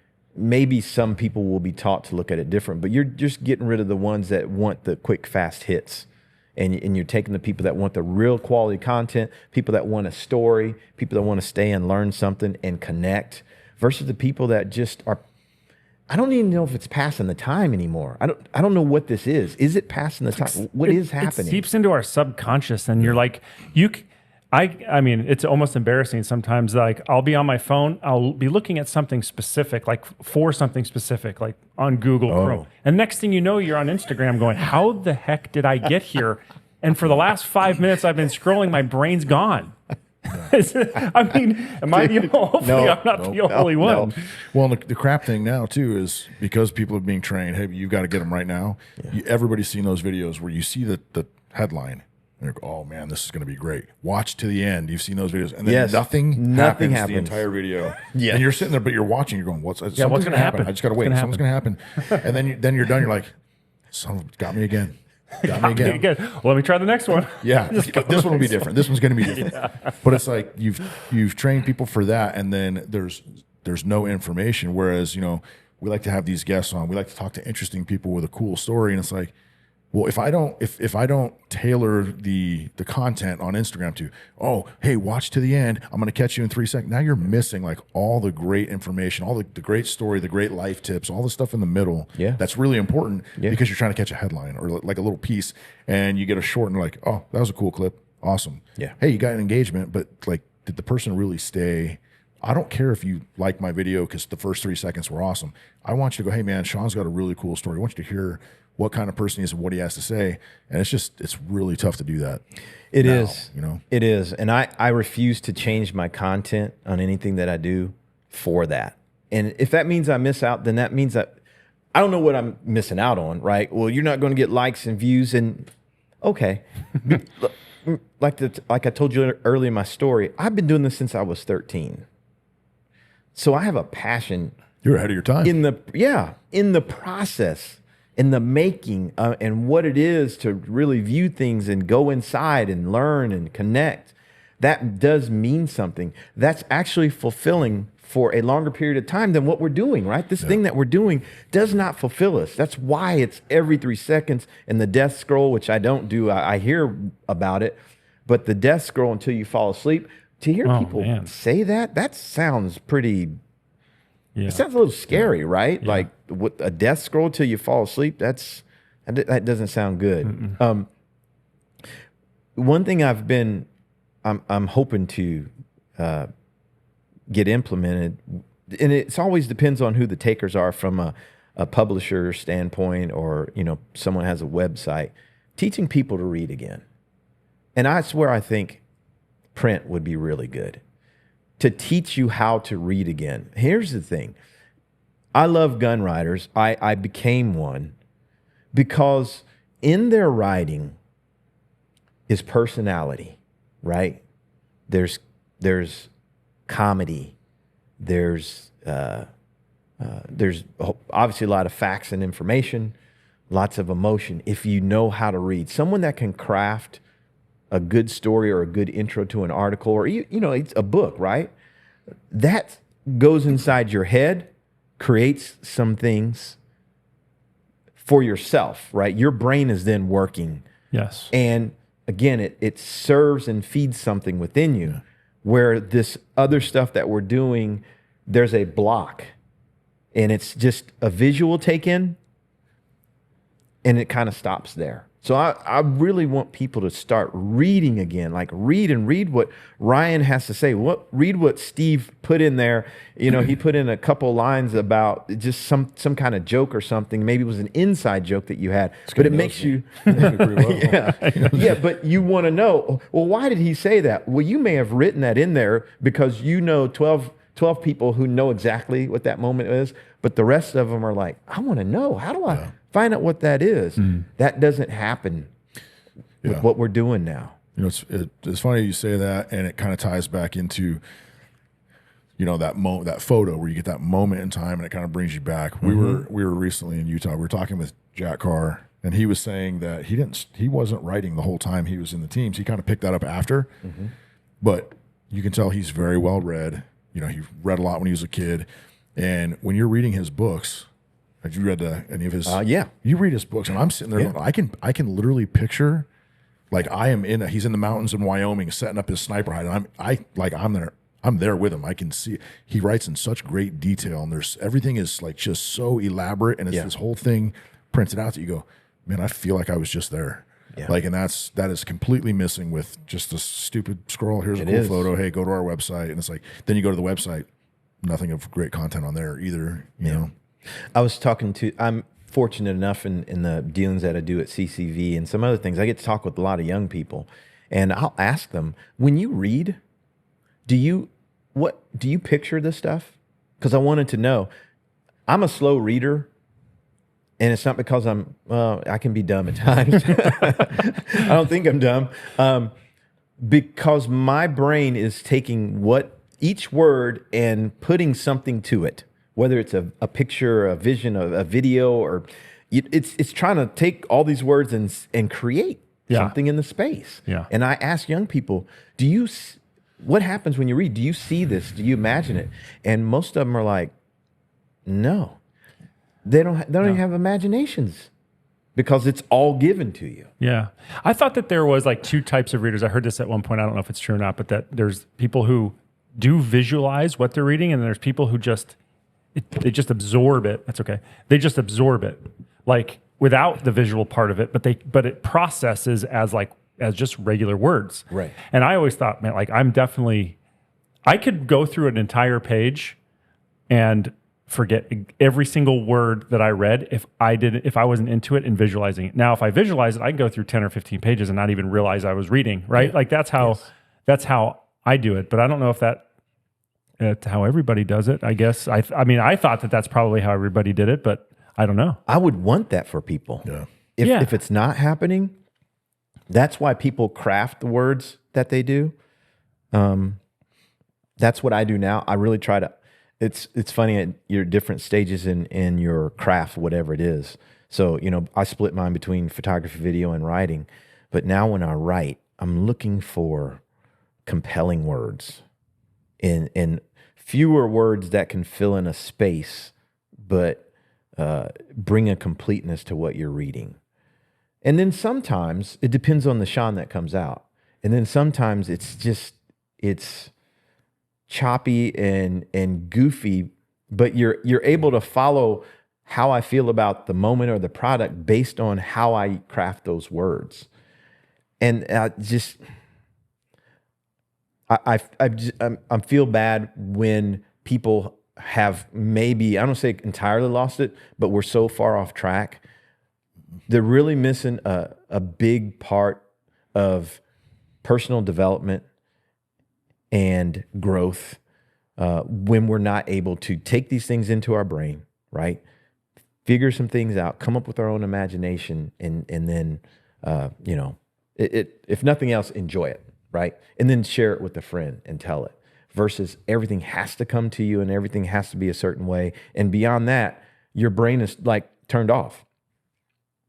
B: some people will be taught to look at it different, but you're just getting rid of the ones that want the quick, fast hits. And you're taking the people that want the real quality content, people that want a story, people that want to stay and learn something and connect, versus the people that just are, I don't even know if it's passing the time anymore. I don't know what this is. Is it passing the time? What is happening?
A: It seeps into our subconscious, and you're like, I mean, it's almost embarrassing sometimes. Like, I'll be on my phone, I'll be looking at something specific, like for something specific, like on Google Chrome. And next thing you know, you're on Instagram going, how the heck did I get here? And for the last 5 minutes I've been scrolling, my brain's gone. I mean, am I the hopefully I'm not the only one.
C: Well, the crap thing now too is because people are being trained, hey, you've got to get them right now. Everybody's seen those videos where you see the headline and you go, oh man, this is going to be great. Watch to the end. You've seen those videos, and then nothing happens the entire video. And you're sitting there, but you're watching. You're going, what's going to happen? I just got to wait. Something's going to happen. And then you're done. You're like, got me again. Got me again.
A: Well, let me try the next one.
C: Yeah, but this one will be different. This one's going to be different. But it's like you've trained people for that, and then there's no information. Whereas, you know, we like to have these guests on. We like to talk to interesting people with a cool story, and it's like, well, if I don't tailor the content on Instagram to, oh, hey, watch to the end, I'm going to catch you in 3 seconds. Now you're missing like all the great information, all the great story, the great life tips, all the stuff in the middle.
B: Yeah.
C: That's really important because you're trying to catch a headline or like a little piece, and you get a short and like, oh, that was a cool clip. Awesome.
B: Yeah.
C: Hey, you got an engagement, but like, did the person really stay I don't care if you like my video because the first 3 seconds were awesome. I want you to go, hey man, Sean's got a really cool story. I want you to hear what kind of person he is and what he has to say. And it's really tough to do that.
B: It is.
C: You know,
B: it is. And I refuse to change my content on anything that I do for that. And if that means I miss out, then that means that I don't know what I'm missing out on, right? Well, you're not going to get likes and views, and okay. like I told you earlier in my story, I've been doing this since I was 13. So I have a passion.
C: You're ahead of your time.
B: In the process, in the making, and what it is to really view things and go inside and learn and connect. That does mean something. That's actually fulfilling for a longer period of time than what we're doing, right? This thing that we're doing does not fulfill us. That's why it's every 3 seconds, and the death scroll, which I don't do. I hear about it, but the death scroll until you fall asleep. To hear people say that sounds pretty. Yeah. It sounds a little scary, right? Yeah. Like with a death scroll till you fall asleep. That doesn't sound good. One thing I'm hoping to get implemented, and it always depends on who the takers are from a publisher standpoint, or someone has a website, teaching people to read again. And that's where I think print would be really good, to teach you how to read again. Here's the thing. I love gun writers. I became one because in their writing is personality, right? There's comedy. There's obviously a lot of facts and information, lots of emotion. If you know how to read, someone that can craft a good story or a good intro to an article, or it's a book, right? That goes inside your head, creates some things for yourself, right? Your brain is then working.
A: Yes.
B: And again, it serves and feeds something within you, where this other stuff that we're doing, there's a block, and it's just a visual take in, and it kind of stops there. So I really want people to start reading again, like read what Ryan has to say. Read what Steve put in there. He put in a couple lines about just some kind of joke or something. Maybe it was an inside joke that you had, but it makes you, but you want to know, well, why did he say that? Well, you may have written that in there because 12 people who know exactly what that moment is, but the rest of them are like, I want to know. How do I find out what that is? That doesn't happen with what we're doing now.
C: It's funny you say that, and it kind of ties back into that photo where you get that moment in time, and it kind of brings you back. We were recently in Utah. We were talking with Jack Carr, and he was saying that he wasn't writing the whole time he was in the teams. He kind of picked that up after, but you can tell he's very well read. He read a lot when he was a kid, and when you're reading his books. Have you read any of his? You read his books, and I'm sitting there. Going, I can literally picture, like he's in the mountains in Wyoming, setting up his sniper hide, and I'm there with him. I can see he writes in such great detail, and everything is like just so elaborate, and it's this whole thing printed out that you go, man, I feel like I was just there. Yeah. And that is completely missing with just a stupid scroll. Here's a cool photo. Hey, go to our website, and it's like then you go to the website, nothing of great content on there either. You know.
B: I'm fortunate enough in the dealings that I do at CCV and some other things, I get to talk with a lot of young people, and I'll ask them, when you read, do you picture this stuff? Because I wanted to know. I'm a slow reader, and it's not because I can be dumb at times. I don't think I'm dumb. Because my brain is taking each word and putting something to it. Whether it's a picture, a vision, a video, or it's trying to take all these words and create something in the space. Yeah. And I ask young people, what happens when you read? Do you see this? Do you imagine it? And most of them are like, no. They don't even have imaginations because it's all given to you.
A: Yeah. I thought that there was like two types of readers. I heard this at one point. I don't know if it's true or not, but that there's people who do visualize what they're reading, and there's people who they just absorb it. That's okay. They just absorb it, like without the visual part of it, but it processes as just regular words.
B: Right.
A: And I always thought, man, like I'm I could go through an entire page and forget every single word that I read if I wasn't into it and visualizing it. Now, if I visualize it, I can go through 10 or 15 pages and not even realize I was reading, right? Like that's how I do it. But I don't know if that's how everybody does it. I guess I mean, I thought that that's probably how everybody did it, but I don't know.
B: I would want that for people.
C: Yeah.
B: If it's not happening, that's why people craft the words that they do. That's what I do now. I really try to. It's funny at your different stages in your craft, whatever it is. So, I split mine between photography, video, and writing. But now when I write, I'm looking for compelling words in fewer words that can fill in a space, but bring a completeness to what you're reading. And then sometimes it depends on the Sean that comes out. And then sometimes it's choppy and goofy, but you're able to follow how I feel about the moment or the product based on how I craft those words. And I feel bad when people have maybe, I don't say entirely lost it, but we're so far off track. They're really missing a big part of personal development and growth when we're not able to take these things into our brain, right? Figure some things out, come up with our own imagination, and then, if nothing else, enjoy it, right? And then share it with a friend and tell it, versus everything has to come to you and everything has to be a certain way. And beyond that, your brain is like turned off.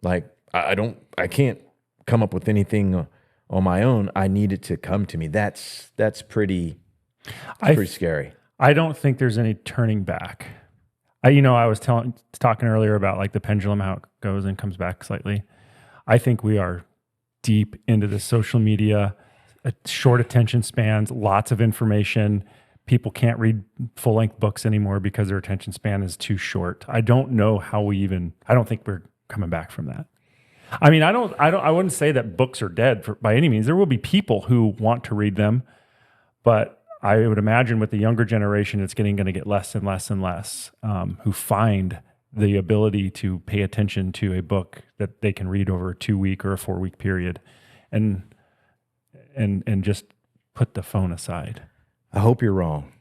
B: Like, I can't come up with anything on my own. I need it to come to me. That's pretty scary.
A: I don't think there's any turning back. I was talking earlier about like the pendulum, how it goes and comes back slightly. I think we are deep into the social media, short attention spans, lots of information. People can't read full-length books anymore because their attention span is too short. I don't know how I don't think we're coming back from that. I mean, I wouldn't say that books are dead by any means. There will be people who want to read them, but I would imagine with the younger generation, it's going to get less and less and less who find the ability to pay attention to a book that they can read over a 2-week or a 4-week period, and just put the phone aside.
B: I hope you're wrong.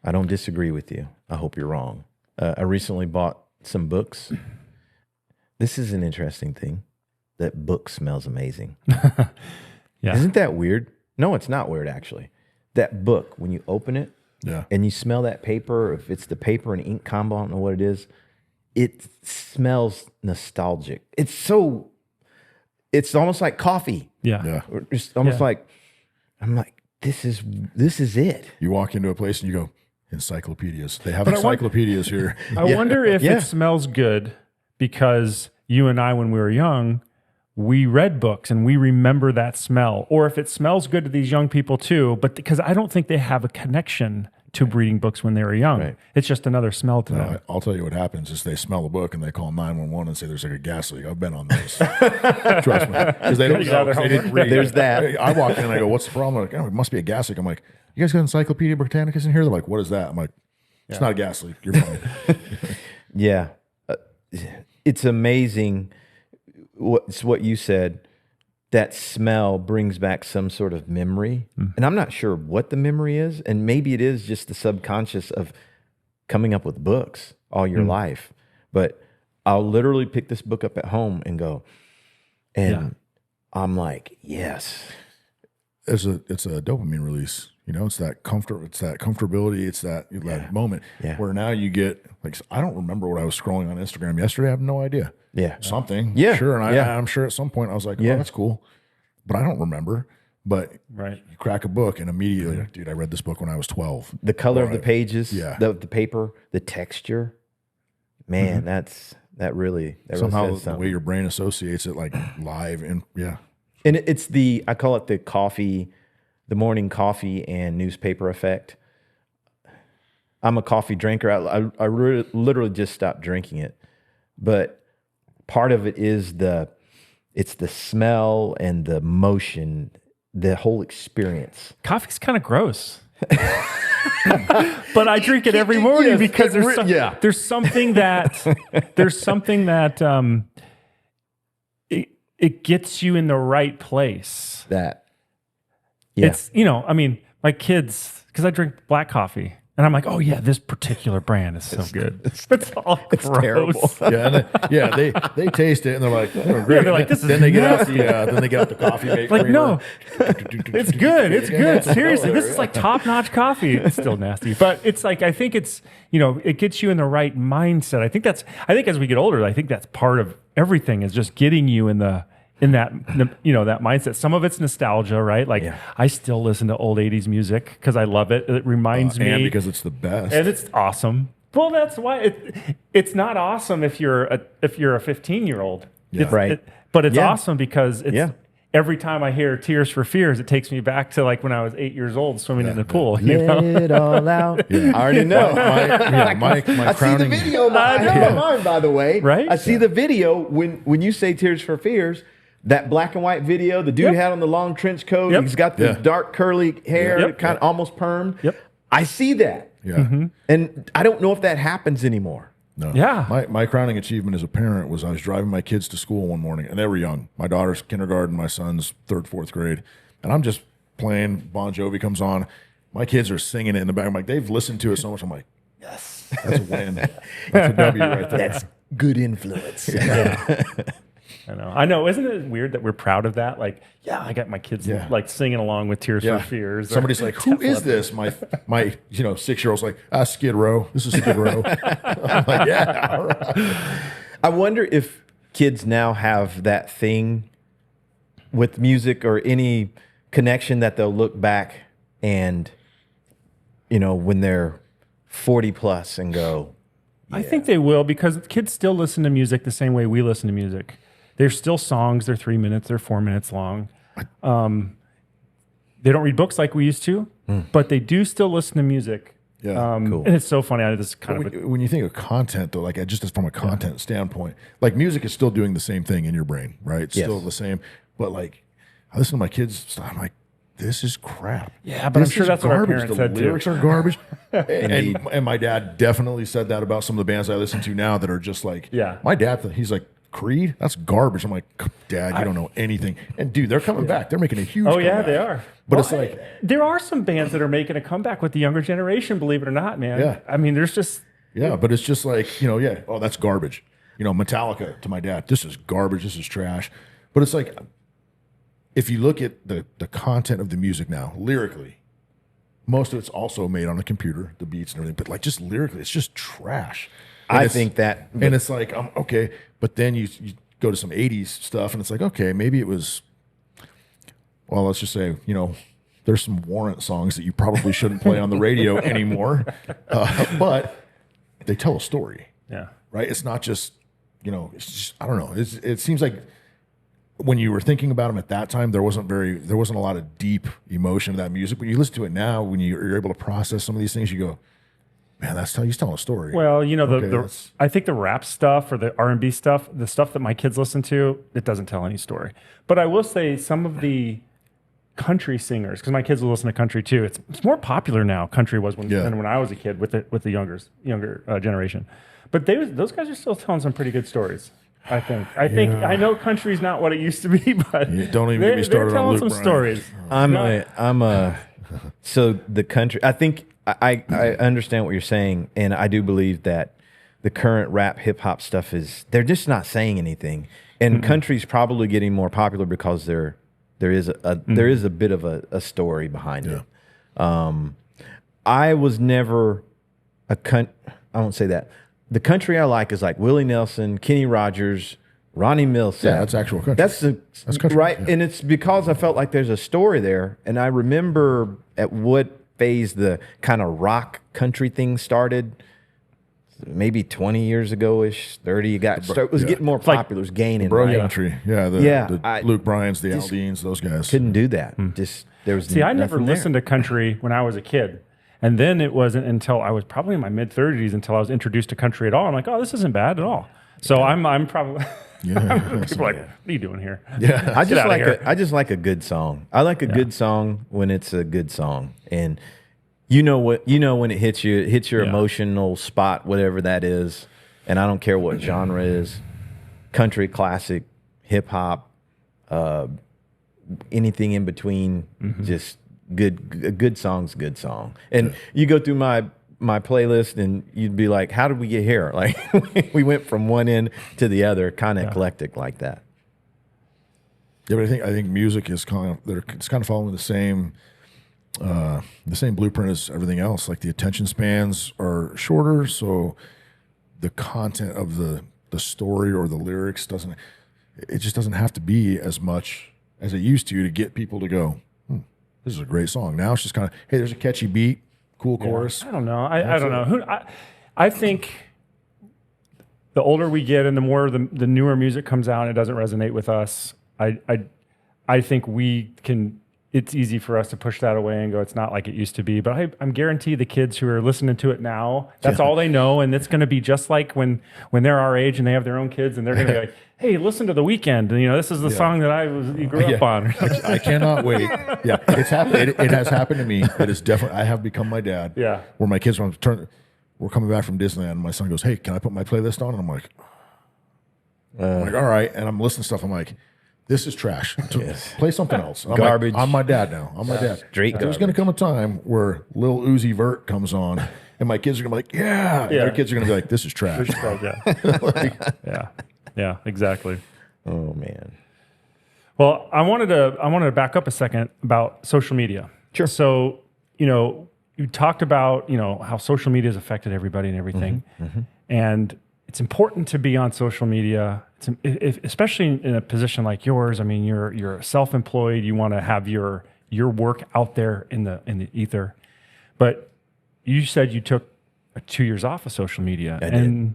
B: I don't disagree with you. I hope you're wrong. I recently bought some books. This is an interesting thing. That book smells amazing.
A: Yeah.
B: Isn't that weird? No, it's not weird, actually. That book, when you open it and you smell that paper, if it's the paper and ink combo, I don't know what it is, it smells nostalgic. It's almost like coffee.
A: Yeah.
B: It's almost like, I'm like, this is it.
C: You walk into a place and you go, encyclopedias. They have encyclopedias here.
A: I wonder if it smells good because you and I, when we were young, we read books and we remember that smell, or if it smells good to these young people too, but because I don't think they have a connection to reading books when they were young. Right. It's just another smell to them.
C: I'll tell you what happens is they smell a book and they call 911 and say there's like a gas leak. I've been on those. Trust me. Because they don't know. They didn't read.
B: There's that.
C: I walk in and I go, what's the problem? Like, it must be a gas leak. I'm like, you guys got Encyclopedia Britannicas in here? They're like, what is that? I'm like, it's not a gas leak. You're fine.
B: Yeah. It's amazing. It's what you said. That smell brings back some sort of memory. And I'm not sure what the memory is. And maybe it is just the subconscious of coming up with books all your life. But I'll literally pick this book up at home and go, and I'm like, yes.
C: It's a dopamine release. It's that comfortability. It's that moment where now you get like, I don't remember what I was scrolling on Instagram yesterday. I have no idea.
B: Yeah.
C: Something.
B: Yeah.
C: Sure. And I'm sure at some point I was like, oh, that's cool. But I don't remember. But you crack a book and immediately, like, dude, I read this book when I was 12.
B: The color of the pages, the paper, the texture. Man, that really
C: somehow
B: says
C: the way your brain associates it, like live and
B: And it's I call it the morning coffee and newspaper effect. I'm a coffee drinker. I literally just stopped drinking it. But part of it is it's the smell and the motion, the whole experience.
A: Coffee's kind of gross. But I drink it every morning
B: Yes,
A: because
B: yeah.
A: there's something that it gets you in the right place.
B: Yeah.
A: It's, I mean, my kids, because I drink black coffee. And I'm like, oh yeah, this particular brand is so good. It's all gross.
B: terrible.
C: They taste it and they're like, oh, great.
A: they're like, this is
C: then they
A: nasty.
C: then they get out the coffee maker.
A: Like, no, it's good. It's good. Seriously, this is like top-notch coffee. It's still nasty, but it's like, I think it's, it gets you in the right mindset. I think as we get older, I think that's part of everything is just getting you in that that mindset. Some of it's nostalgia, right? Like I still listen to old 80s music because I love it. It reminds me,
C: and because it's the best,
A: and it's awesome. Well, that's why it's not awesome if you're a 15-year-old.
B: Right.
A: But it's awesome because it's every time I hear Tears for Fears, it takes me back to like when I was 8 years old swimming in the pool.
B: Let it all out. I already know.
C: my
B: I
C: crowning.
B: see the video in my mind, by the way.
A: Right?
B: I see the video when you say Tears for Fears. That black and white video, the dude had on the long trench coat.
A: Yep.
B: He's got the dark curly hair, kind of almost permed.
A: Yep.
B: I see that.
C: Yeah.
B: And I don't know if that happens anymore.
C: No.
A: Yeah.
C: My crowning achievement as a parent was I was driving my kids to school one morning, and they were young. My daughter's kindergarten, my son's third, fourth grade. And I'm just playing, Bon Jovi comes on. My kids are singing it in the back. I'm like, they've listened to it so much. I'm like, yes, that's a win. That's a W right there.
B: That's good influence.
A: I know. Isn't it weird that we're proud of that? Like, I got my kids like singing along with Tears for Fears.
C: Somebody's like, who is this? My 6-year-old's like, Skid Row. This is Skid Row. I'm like, yeah, all right.
B: I wonder if kids now have that thing with music or any connection that they'll look back and, when they're 40 plus and go.
A: I think they will because kids still listen to music the same way we listen to music. There's still songs. They're 3 minutes. They're 4 minutes long. They don't read books like we used to, but they do still listen to music.
C: Yeah,
B: cool.
A: And it's so funny.
C: When you think of content, though, like just from a content standpoint, like music is still doing the same thing in your brain, right? It's still the same. But like, I listen to my kids stuff. I'm like, this is crap.
A: Yeah, but I'm sure that's
C: garbage.
A: what our parents said too.
C: The lyrics are garbage. and my dad definitely said that about some of the bands I listen to now that are just like, my dad, he's like, Creed? That's garbage. I'm like, Dad, you don't know anything. And dude, they're coming back. They're making a huge comeback.
A: They are.
C: But it's like,
A: there are some bands that are making a comeback with the younger generation, believe it or not, man.
C: Yeah.
A: I mean, there's just...
C: Yeah, but it's just like, oh, that's garbage. Metallica to my dad, this is garbage, this is trash. But it's like, if you look at the content of the music now, lyrically, most of it's also made on a computer, the beats and everything, but like just lyrically, it's just trash. And
B: I think that...
C: And it's like, okay, but then you go to some 80s stuff and it's like, okay, maybe it was, well, let's just say, there's some Warrant songs that you probably shouldn't play on the radio anymore, but they tell a story.
A: Yeah.
C: Right? It's not just, it's just, I don't know. It seems like when you were thinking about them at that time, there wasn't a lot of deep emotion to that music. When you listen to it now, when you're able to process some of these things, you go, man, he's telling a story.
A: Well, I think the rap stuff or the R&B stuff, the stuff that my kids listen to, it doesn't tell any story. But I will say some of the country singers, because my kids will listen to country too. It's more popular now. Country was than when I was a kid with the younger generation. But those guys are still telling some pretty good stories. I think. I know country's not what it used to be, but
C: don't even get me started
A: they're telling
C: on Luke
A: some
C: Bryan.
A: stories.
B: So the country. I think I understand what you're saying, and I do believe that the current rap hip hop stuff they're just not saying anything, and country's probably getting more popular because there is a bit of a story behind it. I was never I won't say that. The country I like is like Willie Nelson, Kenny Rogers, Ronnie Milsap.
C: Yeah, that's actual country.
B: That's
C: country,
B: right,
C: yeah.
B: and it's because I felt like there's a story there, and I remember at what phase the kind of rock country thing started. Maybe 20 years ago-ish, 30. It was getting more popular. It was gaining.
C: Bro
B: right?
C: country, the Luke Bryans, the Aldines, those guys
B: couldn't do that. Just there was.
A: See, I never listened to country when I was a kid. And then it wasn't until I was probably in my mid-30s until I was introduced to country at all. I'm like, oh, this isn't bad at all. So I'm probably people are like, what are you doing here?
C: Yeah,
B: I just like a good song. I like a good song when it's a good song, and You know when it hits you, it hits your
A: Yeah.
B: emotional spot, whatever that is. And I don't care what genre is, country, classic, hip hop, anything in between, just good song's a good song. And you go through my playlist and you'd be like, how did we get here? Like we went from one end to the other, kind of eclectic like that.
C: Yeah, but I think music is it's kind of following the same blueprint as everything else. Like the attention spans are shorter, so the content of the story or the lyrics just doesn't have to be as much as it used to get people to go, this is a great song. Now it's just kind of, hey, there's a catchy beat, cool chorus.
A: I don't know. I don't know. I think the older we get and the more the newer music comes out and it doesn't resonate with us, I think it's easy for us to push that away and go, it's not like it used to be. But I'm guarantee the kids who are listening to it now, that's all they know. And it's going to be just like when they're our age and they have their own kids and they're going to be like, hey, listen to The Weeknd. And, this is the song that you grew up on.
C: I cannot wait. Yeah, it's happened. It has happened to me. It is definitely, I have become my dad.
A: Yeah.
C: Where my kids, we're coming back from Disneyland and my son goes, hey, can I put my playlist on? And I'm like, all right. And I'm listening to stuff. I'm like, this is trash. Play something else. I'm
B: Garbage.
C: Like, I'm my dad now. I'm my dad.
B: Straight
C: There's going to come a time where Lil Uzi Vert comes on, and my kids are going to be like, yeah. And their kids are going to be like, this is trash.
A: Yeah, exactly.
B: Oh man.
A: Well, I wanted to back up a second about social media.
B: Sure.
A: So, you talked about, how social media has affected everybody and everything. And it's important to be on social media, especially in a position like yours. I mean, you're self-employed. You want to have your work out there in the ether. But you said you took 2 years off of social media.
B: I did.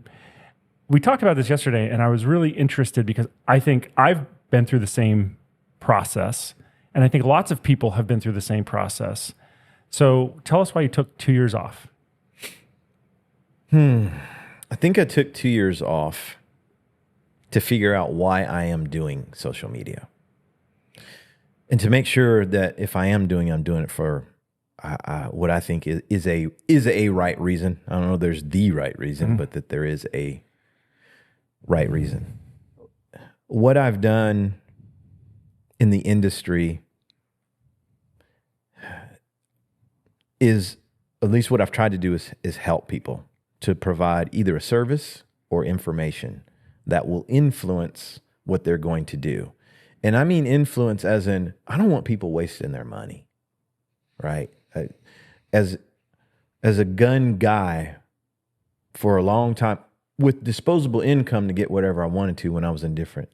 A: We talked about this yesterday, and I was really interested because I think I've been through the same process, and I think lots of people have been through the same process. So tell us why you took 2 years off.
B: I think I took 2 years off to figure out why I am doing social media. And to make sure that if I am doing, I'm doing it for what I think is a right reason. I don't know if there's the right reason, but that there is a right reason. What I've done in the industry is, at least what I've tried to do is help people to provide either a service or information that will influence what they're going to do. And I mean influence as in, I don't want people wasting their money, right? As a gun guy for a long time, with disposable income to get whatever I wanted to when I was in different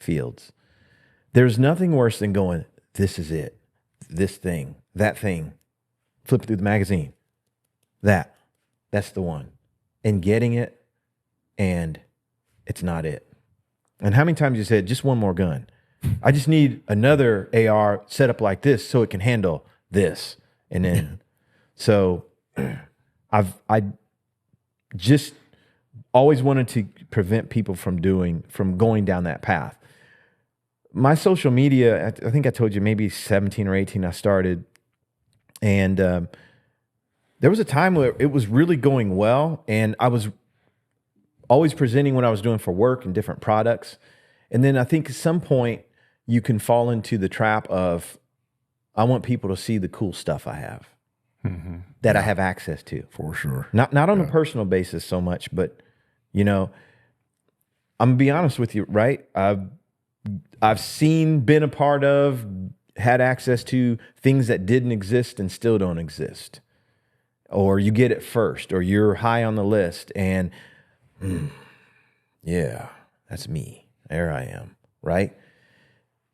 B: fields, there's nothing worse than going, this is it, this thing, that thing, flip through the magazine, that's the one, and getting it, and it's not it. And how many times you said, just one more gun? I just need another AR set up like this so it can handle this. And then, so I just always wanted to prevent people from going down that path. My social media, I think I told you maybe 17 or 18 I started. And there was a time where it was really going well, and I was always presenting what I was doing for work and different products. And then I think at some point you can fall into the trap of, I want people to see the cool stuff I have, that I have access to.
C: For sure.
B: Not on a personal basis so much, but I'm gonna be honest with you, right? I've seen, been a part of, had access to things that didn't exist and still don't exist. Or you get it first, or you're high on the list, and yeah, that's me. There I am, right?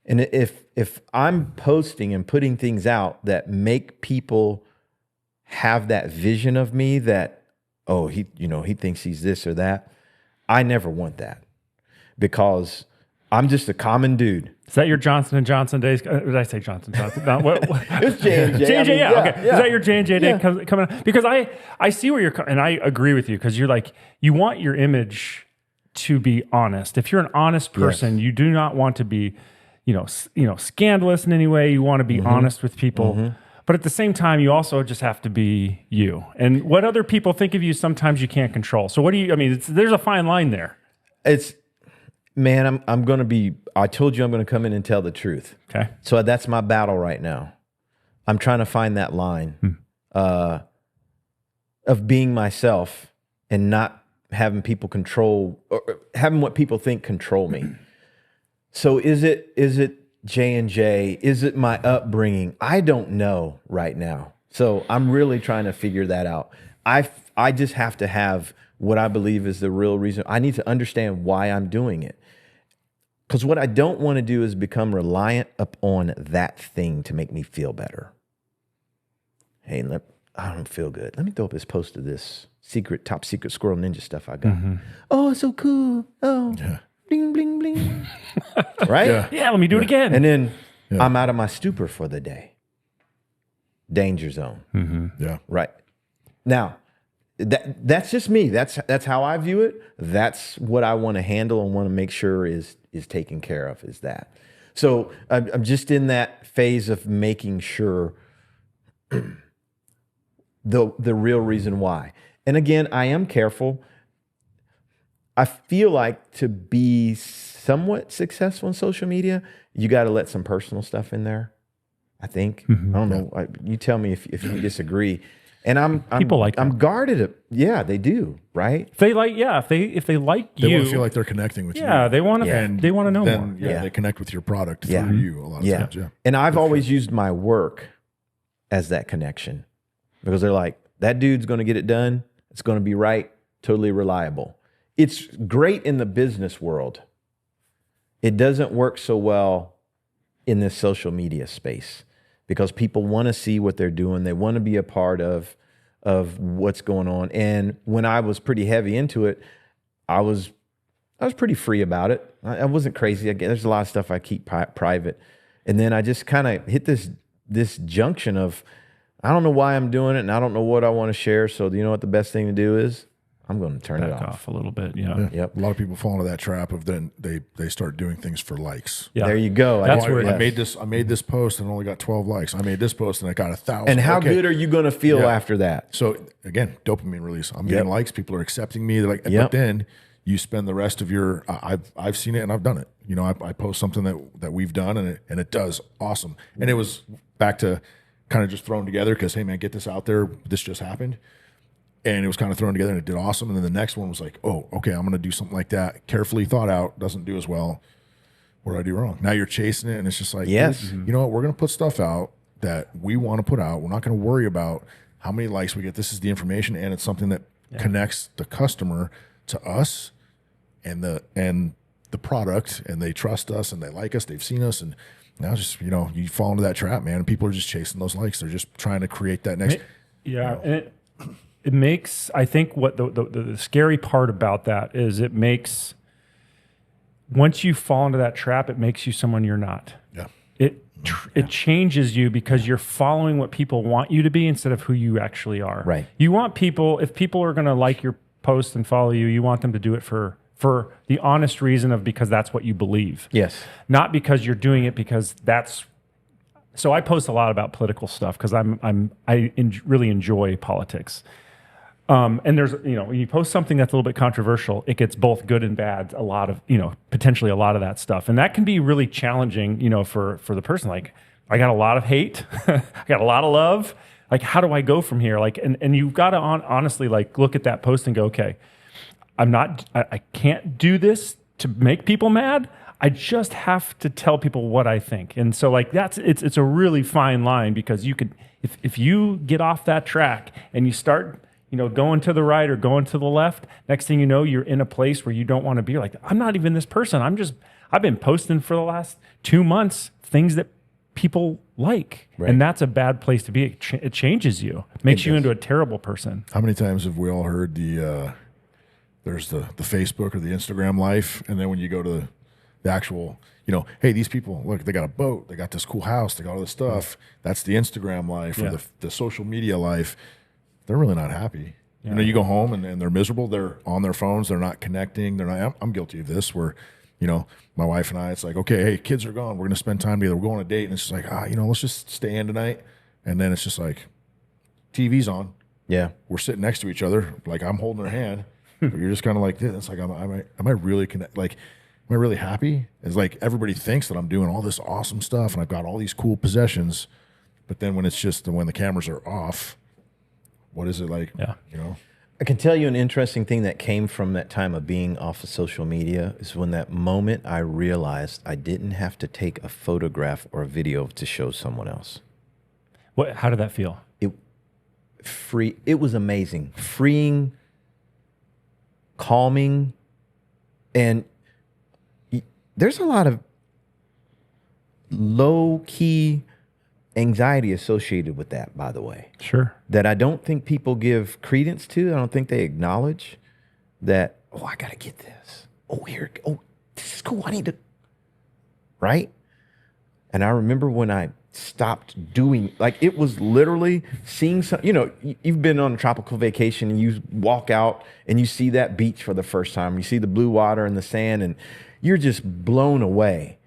B: And if I'm posting and putting things out that make people have that vision of me that, oh, he thinks he's this or that, I never want that, because I'm just a common dude.
A: Is that your Johnson & Johnson days? Did I say Johnson & Johnson? No, what?
B: It's J&J.
A: J&J, yeah. Okay.
B: Yeah.
A: Is that your J&J day coming up? Because I see where you're, and I agree with you, because you're like, you want your image to be honest. If you're an honest person, you do not want to be, scandalous in any way. You want to be honest with people. But at the same time, you also just have to be you. And what other people think of you, sometimes you can't control. So what do you, I mean, there's a fine line there.
B: Man, I'm going to be, I told you I'm going to come in and tell the truth.
A: Okay.
B: So that's my battle right now. I'm trying to find that line of being myself and not having people control, or having what people think control me. So is it J&J? Is it my upbringing? I don't know right now. So I'm really trying to figure that out. I just have to have what I believe is the real reason. I need to understand why I'm doing it. Because what I don't want to do is become reliant upon that thing to make me feel better. Hey, I don't feel good. Let me throw up this post of this top secret squirrel ninja stuff I got. Oh, it's so cool. Oh, bling, bling, bling. Right?
A: Yeah, let me do it again.
B: And then I'm out of my stupor for the day. Danger zone.
C: Yeah.
B: Right. Now, that's just me. That's how I view it. That's what I want to handle and want to make sure is taken care of, is that. So I'm just in that phase of making sure the real reason why. And again, I am careful. I feel like to be somewhat successful in social media, you got to let some personal stuff in there, I think. I don't know. You tell me if you disagree. And
A: people like
B: I'm guarded. Yeah, they do, right?
A: If they like, if they like
C: They
A: you,
C: want to feel like they're connecting with you.
A: they want to. They want to know more.
C: They connect with your product through you a lot of times. Yeah.
B: And I've always used my work as that connection, because they're like, that dude's going to get it done. It's going to be right, totally reliable. It's great in the business world. It doesn't work so well in this social media space, because people want to see what they're doing. They want to be a part of what's going on. And when I was pretty heavy into it, I was pretty free about it. I wasn't crazy. Again, there's a lot of stuff I keep private. And then I just kind of hit this junction of, I don't know why I'm doing it, and I don't know what I want to share. So you know what the best thing to do is? I'm going to turn it off
A: a little bit. Yeah.
B: Yep.
C: A lot of people fall into that trap of then they start doing things for likes.
A: Yeah.
B: There you go.
A: That's where
C: I made this post and only got 12 likes. I made this post and I got 1,000.
B: And how good are you going to feel after that?
C: So again, dopamine release. I'm getting likes. People are accepting me. They're like, but then you spend the rest of your. I've seen it and I've done it. You know, I post something that we've done and it does awesome. And it was back to kind of just thrown together because, hey man, get this out there. This just happened. And it was kind of thrown together and it did awesome. And then the next one was like, oh, okay, I'm going to do something like that. Carefully thought out, doesn't do as well. What did I do wrong? Now you're chasing it and it's just like,
B: yes,
C: you know what? We're going to put stuff out that we want to put out. We're not going to worry about how many likes we get. This is the information, and it's something that connects the customer to us and the product, and they trust us and they like us. They've seen us, and now just, you know, you fall into that trap, man. And people are just chasing those likes. They're just trying to create that next.
A: And it makes, I think what the scary part about that is it makes, once you fall into that trap, it makes you someone you're not.
C: Yeah.
A: It changes you because you're following what people want you to be instead of who you actually are.
B: Right.
A: You want people, if people are going to like your post and follow you, you want them to do it for the honest reason of because that's what you believe.
B: Yes.
A: Not because you're doing it because that's. So I post a lot about political stuff because I really enjoy politics. And there's, you know, when you post something that's a little bit controversial, it gets both good and bad, a lot of, you know, potentially a lot of that stuff. And that can be really challenging, you know, for the person. Like, I got a lot of hate. I got a lot of love. Like, how do I go from here? Like, and you've got to honestly, like, look at that post and go, okay, I can't do this to make people mad. I just have to tell people what I think. And so, like, it's a really fine line, because you could, if you get off that track and you start, you know, going to the right or going to the left, next thing you know, you're in a place where you don't want to be. You're like, I'm not even this person. I've been posting for the last 2 months things that people like. Right. And that's a bad place to be. It changes you, makes you into a terrible person.
C: How many times have we all heard there's the Facebook or the Instagram life, and then when you go to the actual, you know, hey, these people, look, they got a boat, they got this cool house, they got all this stuff. That's the Instagram life or the social media life. They're really not happy. Yeah. You know, you go home and they're miserable. They're on their phones. They're not connecting. They're not. I'm guilty of this where, you know, my wife and I, it's like, okay, hey, kids are gone. We're going to spend time together. We're going on a date. And it's just like, you know, let's just stay in tonight. And then it's just like TV's on.
B: Yeah.
C: We're sitting next to each other. Like I'm holding her hand. But you're just kind of like this. It's like, am I really connect? Like, am I really happy? It's like everybody thinks that I'm doing all this awesome stuff and I've got all these cool possessions. But then when the cameras are off, what is it like?
A: Yeah.
C: You know?
B: I can tell you an interesting thing that came from that time of being off of social media is when that moment I realized I didn't have to take a photograph or a video to show someone else.
A: How did that feel?
B: It was amazing, freeing, calming, and there's a lot of low-key anxiety associated with that, by the way.
A: Sure.
B: That I don't think people give credence to. I don't think they acknowledge that, oh, I got to get this. Oh, this is cool. I need to, right? And I remember when I stopped doing, like, it was literally seeing some, you've been on a tropical vacation and you walk out and you see that beach for the first time. You see the blue water and the sand and you're just blown away.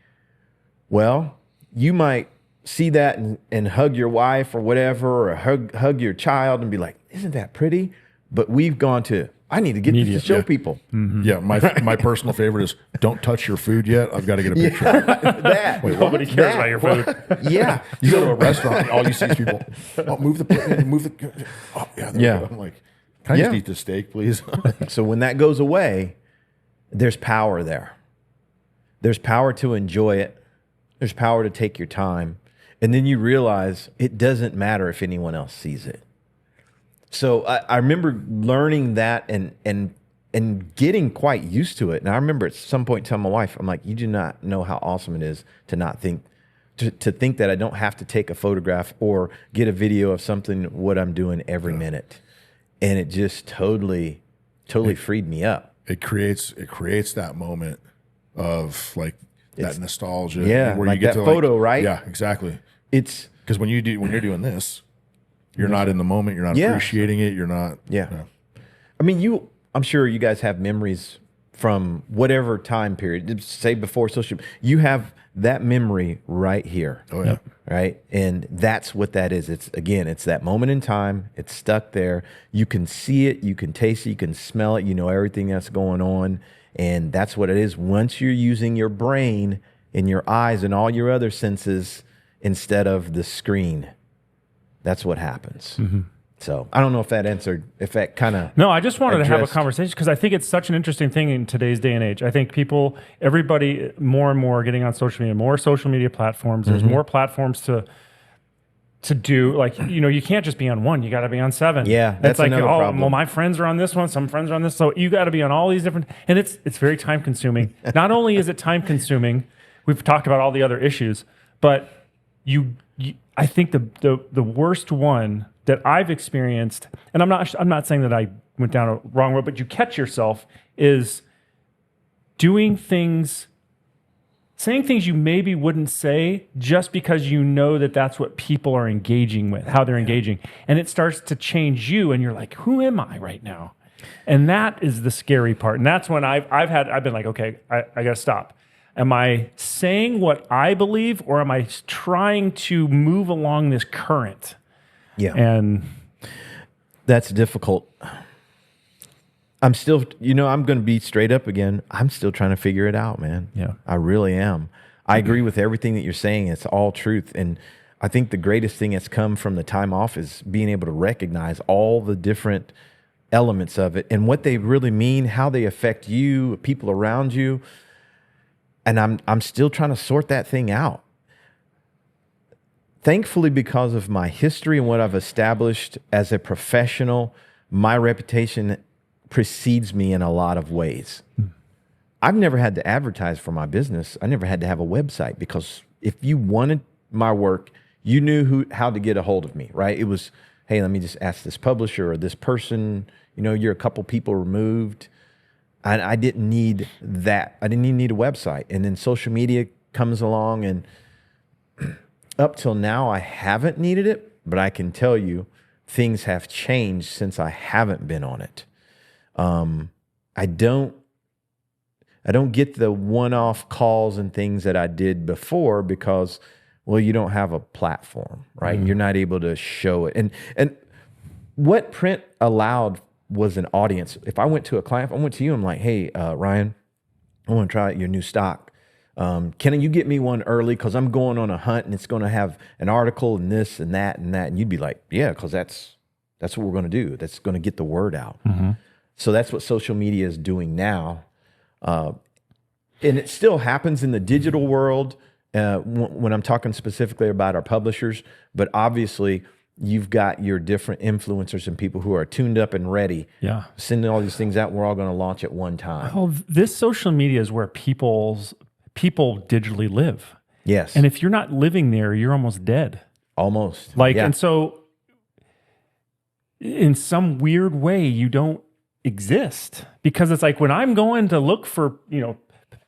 B: Well, you might see that and hug your wife or whatever, or hug your child and be like, isn't that pretty? But we've gone to, I need to get this to show people.
C: Mm-hmm. Yeah, my personal favorite is don't touch your food yet. I've got to get a picture.
B: That.
A: Wait, nobody cares about your food.
B: Yeah.
C: You go to a restaurant, and all you see is people, move the, oh, yeah. There we go. I'm like, can I just eat this steak, please?
B: So when that goes away, there's power there. There's power to enjoy it. There's power to take your time. And then you realize it doesn't matter if anyone else sees it. So I remember learning that and getting quite used to it. And I remember at some point telling my wife, I'm like, you do not know how awesome it is to not think, to think that I don't have to take a photograph or get a video of something, what I'm doing every minute. And it just totally freed me up.
C: It creates that moment of like that nostalgia.
B: Yeah,
C: where
B: like
C: you get
B: that
C: to
B: photo, right?
C: Yeah, exactly.
B: It's
C: because when you're doing this, you're not in the moment. You're not appreciating it. You're not.
B: Yeah. I mean, I'm sure you guys have memories from whatever time period, say before social. You have that memory right here.
C: Oh yeah.
B: Right, and that's what that is. It's that moment in time. It's stuck there. You can see it. You can taste it. You can smell it. You know everything that's going on, and that's what it is. Once you're using your brain and your eyes and all your other senses instead of the screen, that's what happens. Mm-hmm. So I don't know if that kind of.
A: No, I just wanted to have a conversation because I think it's such an interesting thing in today's day and age. I think everybody more and more are getting on social media, more social media platforms. There's more platforms to do. Like, you can't just be on one. You got to be on 7.
B: Yeah, that's
A: like,
B: another problem.
A: Well, my friends are on this one. Some friends are on this. So you got to be on all these different, and it's very time consuming. Not only is it time consuming, we've talked about all the other issues, but I think the worst one that I've experienced, and I'm not saying that I went down a wrong road, but you catch yourself is doing things, saying things you maybe wouldn't say just because you know that that's what people are engaging with, how they're engaging, and it starts to change you, and you're like, who am I right now? And that is the scary part, and that's when I've been like, okay, I got to stop. Am I saying what I believe, or am I trying to move along this current?
B: Yeah.
A: And
B: that's difficult. I'm still, I'm going to be straight up again. I'm still trying to figure it out, man.
A: Yeah.
B: I really am. I agree with everything that you're saying. It's all truth. And I think the greatest thing that's come from the time off is being able to recognize all the different elements of it and what they really mean, how they affect you, people around you. And I'm still trying to sort that thing out. Thankfully, because of my history and what I've established as a professional, my reputation precedes me in a lot of ways. I've never had to advertise for my business. I never had to have a website because if you wanted my work, you knew how to get a hold of me, right? It was, hey, let me just ask this publisher or this person, you're a couple people removed. I didn't need that. I didn't even need a website. And then social media comes along, and up till now, I haven't needed it, but I can tell you things have changed since I haven't been on it. I don't get the one-off calls and things that I did before because Well, you don't have a platform, right? You're not able to show it. And what print allowed was an audience. If I went to a client, if I went to you, I'm like, hey, Ryan, I want to try out your new stock. Can you get me one early? Because I'm going on a hunt and it's going to have an article and this and that and that. And you'd be like, yeah, because that's what we're going to do. That's going to get the word out. So that's what social media is doing now. And it still happens in the digital world when I'm talking specifically about our publishers. But obviously, you've got your different influencers and people who are tuned up and ready.
A: Yeah.
B: Sending all these things out. We're all going to launch at one time.
A: Well, this social media is where people digitally live.
B: Yes.
A: And if you're not living there, you're almost dead.
B: Almost.
A: And so in some weird way, you don't exist, because it's like when I'm going to look for,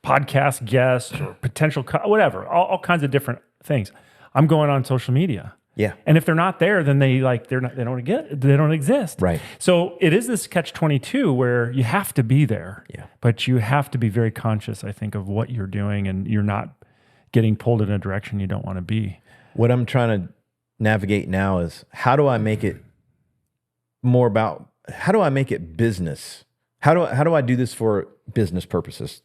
A: podcast guests or potential, whatever, all kinds of different things, I'm going on social media.
B: Yeah.
A: And if they're not there, then they don't exist.
B: Right.
A: So it is this catch-22 where you have to be there.
B: Yeah.
A: But you have to be very conscious, I think, of what you're doing, and you're not getting pulled in a direction you don't want to be.
B: What I'm trying to navigate now is how do I make it business? How do I do this for business purposes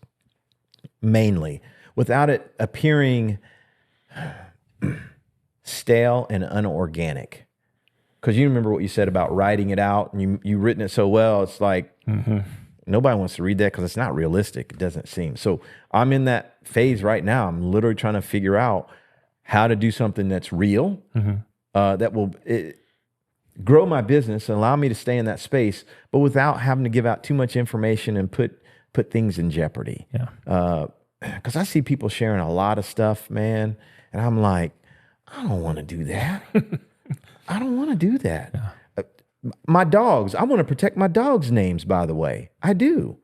B: mainly without it appearing stale and unorganic? Because you remember what you said about writing it out, and you written it so well, it's like nobody wants to read that because it's not realistic. It doesn't seem. So I'm in that phase right now. I'm literally trying to figure out how to do something that's real, that will grow my business and allow me to stay in that space, but without having to give out too much information and put things in jeopardy.
A: Yeah.
B: Because I see people sharing a lot of stuff, man, and I'm like, I don't want to do that. I don't want to do that. Yeah. My dogs, I want to protect my dogs' names, by the way. I do.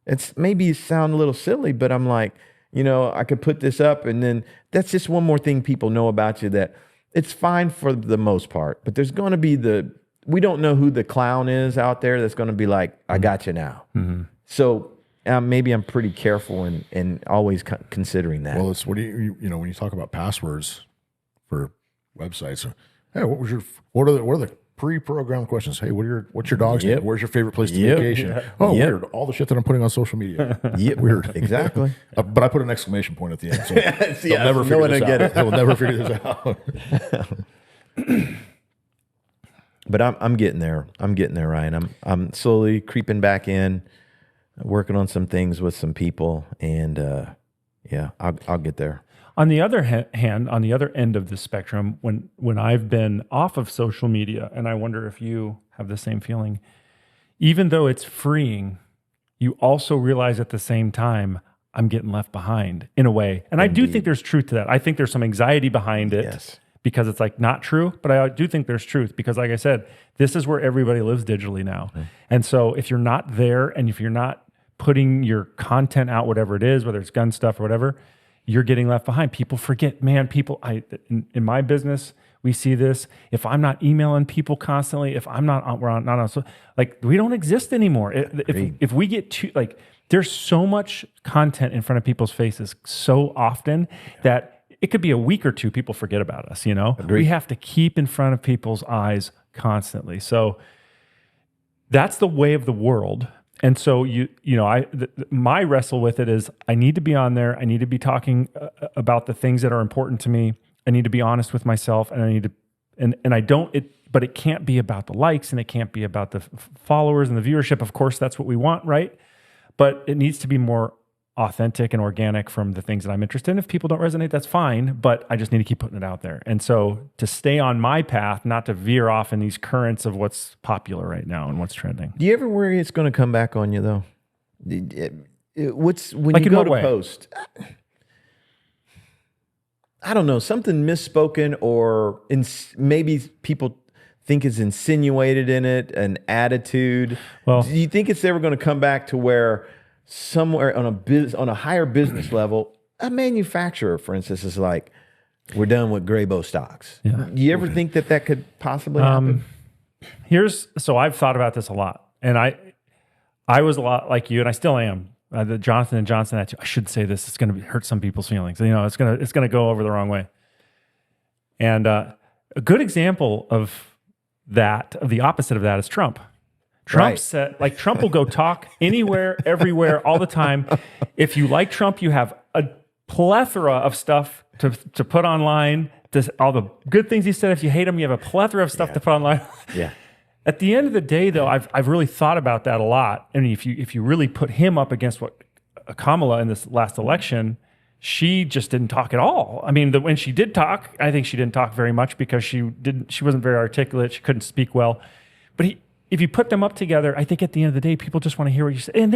B: It's maybe sound a little silly, but I'm like, I could put this up, and then that's just one more thing people know about you, that it's fine for the most part, but there's going to be we don't know who the clown is out there that's going to be like, I got you now. So maybe I'm pretty careful and always considering that.
C: Well, it's what do you when you talk about passwords for websites, hey, what are the pre-programmed questions? Hey, what's your dog's name? Where's your favorite place to vacation? Yeah. Oh, weird. All the shit that I'm putting on social media.
B: Weird. Exactly.
C: But I put an exclamation point at the end. So
B: they'll never figure this out.
C: They'll never figure this out.
B: But I'm getting there. I'm getting there, Ryan. I'm slowly creeping back in, working on some things with some people, and I'll get there.
A: On the other hand, on the other end of the spectrum, when I've been off of social media, and I wonder if you have the same feeling, even though it's freeing, you also realize at the same time, I'm getting left behind in a way. And Indeed. I do think there's truth to that. I think there's some anxiety behind it because it's like not true, but I do think there's truth because, like I said, this is where everybody lives digitally now. And so if you're not there and if you're not putting your content out, whatever it is, whether it's gun stuff or whatever, you're getting left behind. People forget, man, in my business, we see this. If I'm not emailing people constantly, if I'm not on, so like we don't exist anymore. If we get too, like, there's so much content in front of people's faces so often that it could be a week or two, people forget about us, Agreed. We have to keep in front of people's eyes constantly. So that's the way of the world. And so my wrestle with it is I need to be on there. I need to be talking about the things that are important to me. I need to be honest with myself, and I need to, but it can't be about the likes and it can't be about the followers and the viewership. Of course, that's what we want, right? But it needs to be more authentic and organic from the things that I'm interested in. If people don't resonate, that's fine, but I just need to keep putting it out there. And so to stay on my path, not to veer off in these currents of what's popular right now and what's trending.
B: Do you ever worry it's going to come back on you though? When
A: like
B: you go to
A: way?
B: Post, I don't know, something misspoken or maybe people think is insinuated in it, an attitude. Well, do you think it's ever going to come back to where somewhere on a higher business level, a manufacturer, for instance, is like, we're done with Graybo stocks? Yeah. Do you ever think that could possibly happen?
A: So I've thought about this a lot, and I was a lot like you, and I still am. The Johnson & Johnson, I should say this, it's going to hurt some people's feelings. It's going to go over the wrong way. And a good example of that, of the opposite of that, is Trump. Trump said, like, Trump will go talk anywhere, everywhere, all the time. If you like Trump, you have a plethora of stuff to put online. All the good things he said. If you hate him, you have a plethora of stuff to put online.
B: Yeah.
A: At the end of the day, though, I've really thought about that a lot. I mean, if you really put him up against what Kamala in this last election, she just didn't talk at all. I mean, when she did talk, I think she didn't talk very much because she wasn't very articulate. She couldn't speak well. But if you put them up together, I think at the end of the day, people just want to hear what you say. And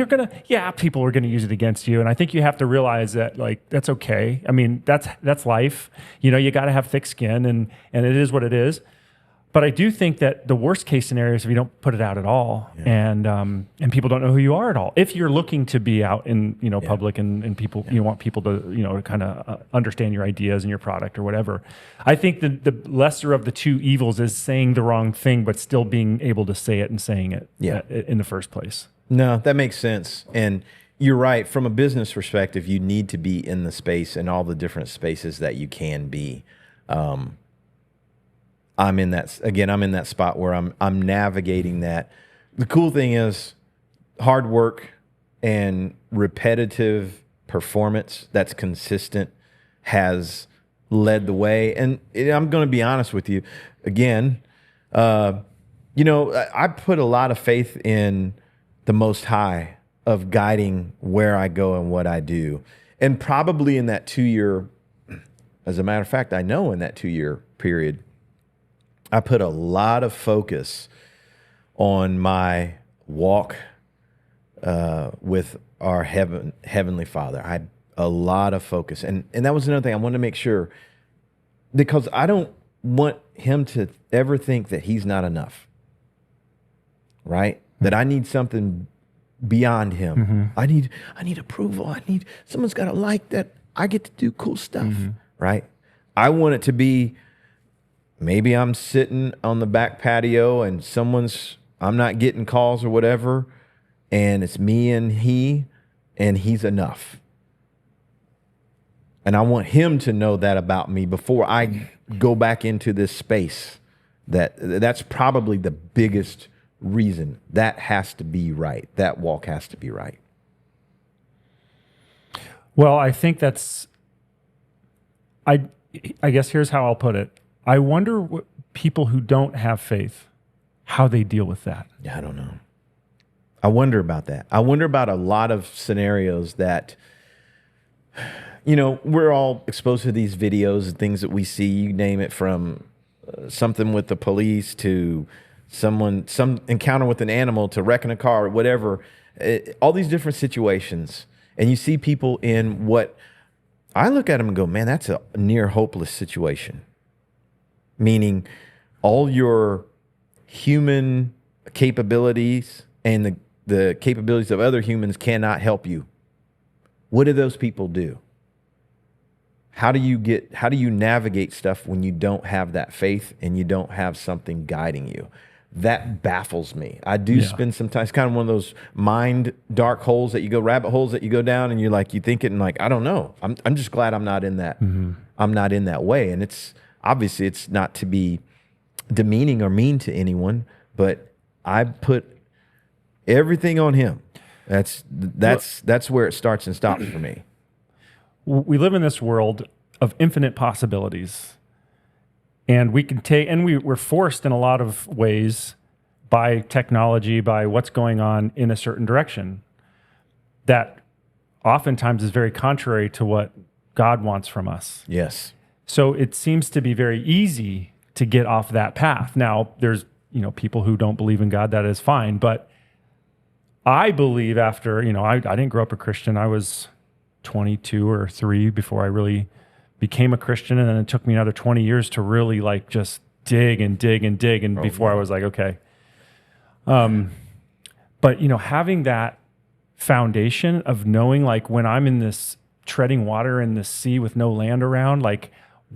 A: people are going to use it against you. And I think you have to realize that, like, that's okay. I mean, that's life. You know, you got to have thick skin, and it is what it is. But I do think that the worst case scenario is if you don't put it out at all, and people don't know who you are at all. If you're looking to be out in public and people you want people to kind of understand your ideas and your product or whatever. I think the lesser of the two evils is saying the wrong thing but still being able to say it and saying it in the first place. No,
B: that makes sense. And you're right. From a business perspective, you need to be in the space and all the different spaces that you can be. I'm in that spot where I'm navigating that. The cool thing is hard work and repetitive performance that's consistent has led the way. And I'm going to be honest with you again. I put a lot of faith in the Most High of guiding where I go and what I do. And probably in that 2-year, as a matter of fact, I know in that 2-year period, I put a lot of focus on my walk with our Heavenly Father. I had a lot of focus. And that was another thing I wanted to make sure, because I don't want him to ever think that he's not enough, right? That I need something beyond him. I need approval. Someone's got to like that I get to do cool stuff, right? I want it to be, maybe I'm sitting on the back patio and I'm not getting calls or whatever, and it's me and he's enough. And I want him to know that about me before I go back into this space. That's probably the biggest reason. That has to be right. That walk has to be right.
A: Well, I think I guess here's how I'll put it. I wonder what people who don't have faith, how they deal with that.
B: Yeah, I don't know. I wonder about that. I wonder about a lot of scenarios that, we're all exposed to these videos and things that we see, you name it, from something with the police to some encounter with an animal to wrecking a car or whatever, all these different situations. And you see people in what I look at them and go, man, that's a near hopeless situation. Meaning all your human capabilities and the capabilities of other humans cannot help you. What do those people do? How do you navigate stuff when you don't have that faith and you don't have something guiding you? That baffles me. I do spend some time. It's kind of one of those mind dark holes that you go, rabbit holes that you go down, and you think it and like, I don't know. I'm just glad I'm not in that. I'm not in that way. And obviously it's not to be demeaning or mean to anyone, but I put everything on him. That's where it starts and stops for me.
A: We live in this world of infinite possibilities, and we're forced in a lot of ways by technology, by what's going on in a certain direction that oftentimes is very contrary to what God wants from us.
B: Yes.
A: So it seems to be very easy to get off that path. Now, there's people who don't believe in God. That is fine. But I believe after, I didn't grow up a Christian. I was 22 or 3 before I really became a Christian. And then it took me another 20 years to really just dig and dig and dig. And before I was like, okay. But, having that foundation of knowing when I'm in this treading water in the sea with no land around,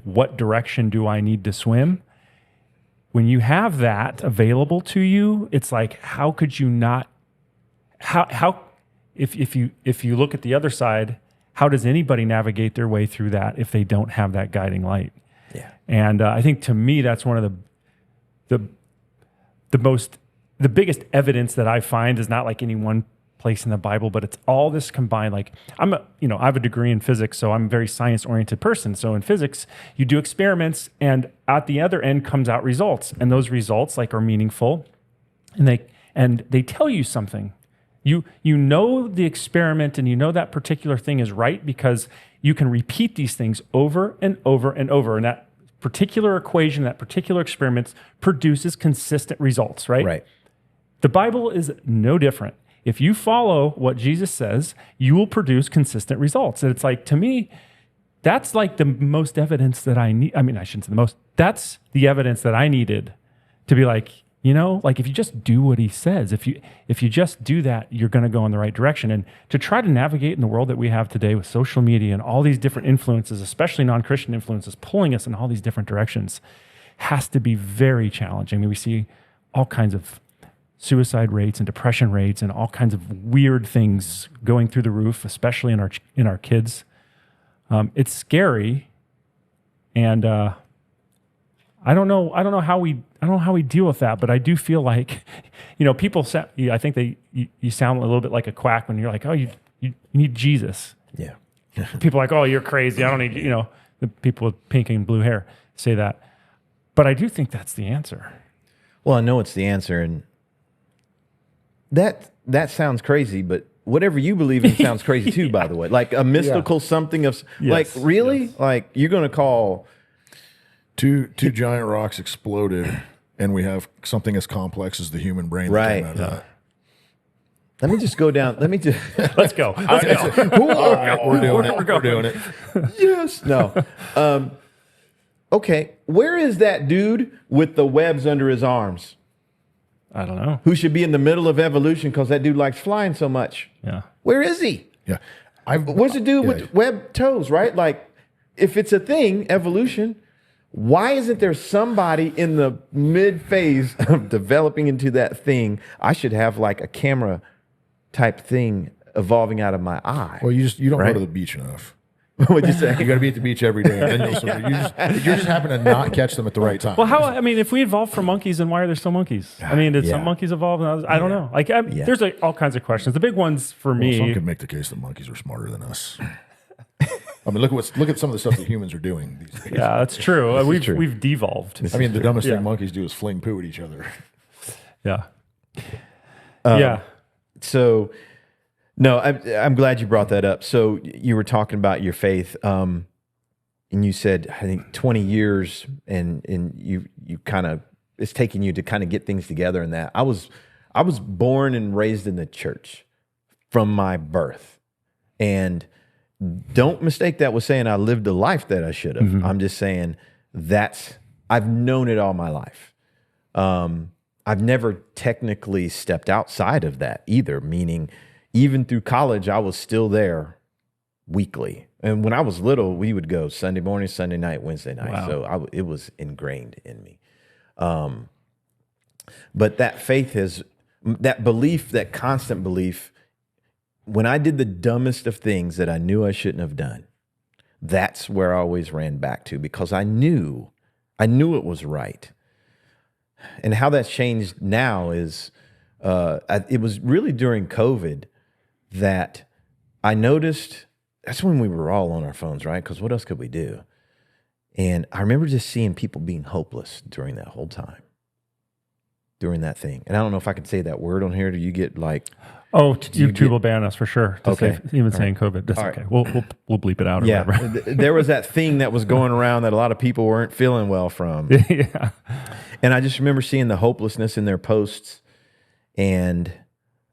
A: what direction do I need to swim? When you have that available to you, it's how could you not? How if you look at the other side, how does anybody navigate their way through that if they don't have that guiding light?
B: Yeah.
A: And I think to me, that's one of the biggest evidence that I find is not like any one place in the Bible, but it's all this combined. Like I have a degree in physics, so I'm a very science oriented person. So in physics, you do experiments, and at the other end comes out results, and those results like are meaningful, and they tell you something. You know the experiment, and you know that particular thing is right because you can repeat these things over and over and over, and that particular equation, that particular experiment produces consistent results. Right. The Bible is no different. If you follow what Jesus says, you will produce consistent results. And it's like, to me, that's like the most evidence that I need. I mean, I shouldn't say the most. That's the evidence that I needed to be like, like if you just do what he says, if you just do that, you're going to go in the right direction. And to try to navigate in the world that we have today with social media and all these different influences, especially non-Christian influences, pulling us in all these different directions, has to be very challenging. I mean, we see all kinds of suicide rates and depression rates and all kinds of weird things going through the roof, especially in our kids. It's scary, and I don't know how we deal with that. But I do feel like, people say, I think you sound a little bit like a quack when you're like, oh, you need Jesus.
B: Yeah.
A: People are like, oh, you're crazy. I don't need the people with pink and blue hair say that, but I do think that's the answer.
B: Well, I know it's the answer, and that sounds crazy, but whatever you believe in sounds crazy too, by the way. Like a mystical something of, like, really? Yes. Like, you're going to call...
C: Two giant rocks exploded, and we have something as complex as the human brain that came out of that.
B: Let me just go down.
A: Let's go.
C: We're doing it.
B: Yes. No. Okay. Where is that dude with the webs under his arms?
A: I don't know.
B: Who should be in the middle of evolution because that dude likes flying so much.
A: Yeah.
B: Where is he?
C: Yeah.
B: What's the dude with web toes, right? Like, if it's a thing, evolution, why isn't there somebody in the mid phase of developing into that thing? I should have like a camera type thing evolving out of my eye.
C: Well, you don't go to the beach enough.
B: What'd you say?
C: You got to be at the beach every day. And then you just happen to not catch them at the right time.
A: Well, if we evolved from monkeys, then why are there still monkeys? I mean, did some monkeys evolve? I don't know. Like, there's all kinds of questions. The big ones for me.
C: Some could make the case that monkeys are smarter than us. I mean, look at some of the stuff that humans are doing these days.
A: Yeah, that's true. We've devolved.
C: I mean, the dumbest thing monkeys do is fling poo at each other.
A: Yeah.
B: Yeah. So, no, I'm glad you brought that up. So you were talking about your faith, and you said, I think 20 years, and you kind of, it's taking you to kind of get things together in that. I was born and raised in the church from my birth, and don't mistake that with saying I lived a life that I should have. Mm-hmm. I'm just saying I've known it all my life. I've never technically stepped outside of that either, meaning even through college, I was still there weekly. And when I was little, we would go Sunday morning, Sunday night, Wednesday night. Wow. So it was ingrained in me. But that faith that belief, that constant belief, when I did the dumbest of things that I knew I shouldn't have done, that's where I always ran back to, because I knew it was right. And how that's changed now is, it was really during COVID that I noticed, that's when we were all on our phones, right? Because what else could we do? And I remember just seeing people being hopeless during that whole time, during that thing. And I don't know if I can say that word on here. Do you get like...
A: Oh, YouTube will ban us for sure. Even saying COVID. That's okay. Right. We'll bleep it out or whatever.
B: There was that thing that was going around that a lot of people weren't feeling well from.
A: Yeah.
B: And I just remember seeing the hopelessness in their posts. And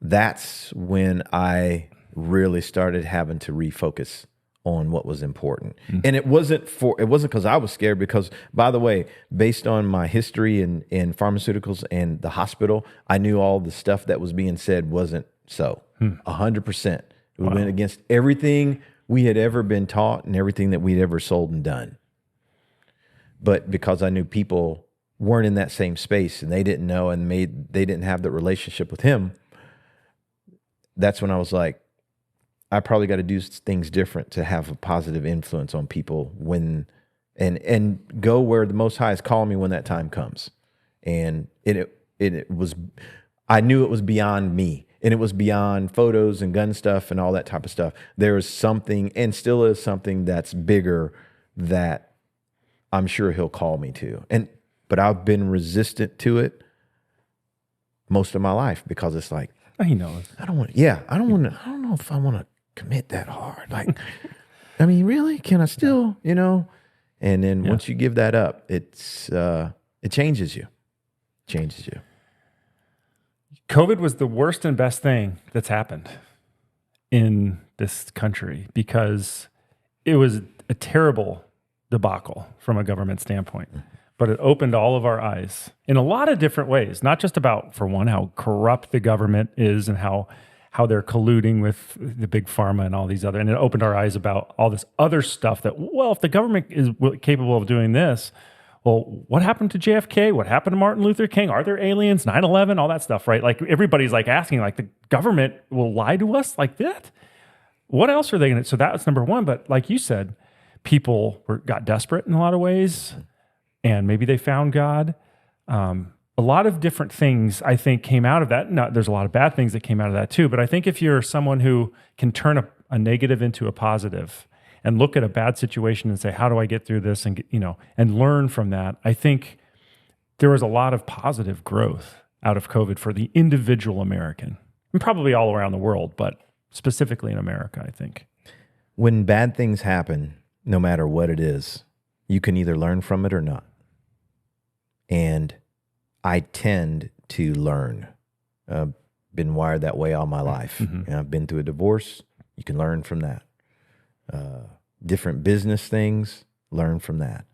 B: that's when I really started having to refocus on what was important. Mm-hmm. And it wasn't because I was scared, because, by the way, based on my history in pharmaceuticals and the hospital, I knew all the stuff that was being said wasn't so. 100%. We went against everything we had ever been taught and everything that we'd ever sold and done. But because I knew people weren't in that same space and they didn't know, and they didn't have the relationship with him, that's when I was like, I probably got to do things different to have a positive influence on people when and go where the Most High is calling me when that time comes. And it was, I knew it was beyond me, and it was beyond photos and gun stuff and all that type of stuff. There is something, and still is something, that's bigger that I'm sure he'll call me to. But I've been resistant to it most of my life, because it's like,
A: He knows.
B: I don't know if I want to commit that hard. Like, I mean, really? Can I still, And then once you give that up, it changes you. Changes you.
A: COVID was the worst and best thing that's happened in this country, because it was a terrible debacle from a government standpoint. But it opened all of our eyes in a lot of different ways, not just about, for one, how corrupt the government is and how they're colluding with the big pharma and all these other, and it opened our eyes about all this other stuff that, well, if the government is capable of doing this, well, what happened to JFK? What happened to Martin Luther King? Are there aliens? 9/11? All that stuff, right? Like, everybody's like asking, like, the government will lie to us like that? What else are they going to? So that's number one. But like you said, people got desperate in a lot of ways. And maybe they found God. A lot of different things, I think, came out of that. Now, there's a lot of bad things that came out of that too. But I think if you're someone who can turn a negative into a positive and look at a bad situation and say, how do I get through this? And, and learn from that. I think there was a lot of positive growth out of COVID for the individual American, and probably all around the world, but specifically in America, I think.
B: When bad things happen, no matter what it is, you can either learn from it or not. And I tend to learn. Been wired that way all my life. And I've been through a divorce. You can learn from that. Different business things, learn from that.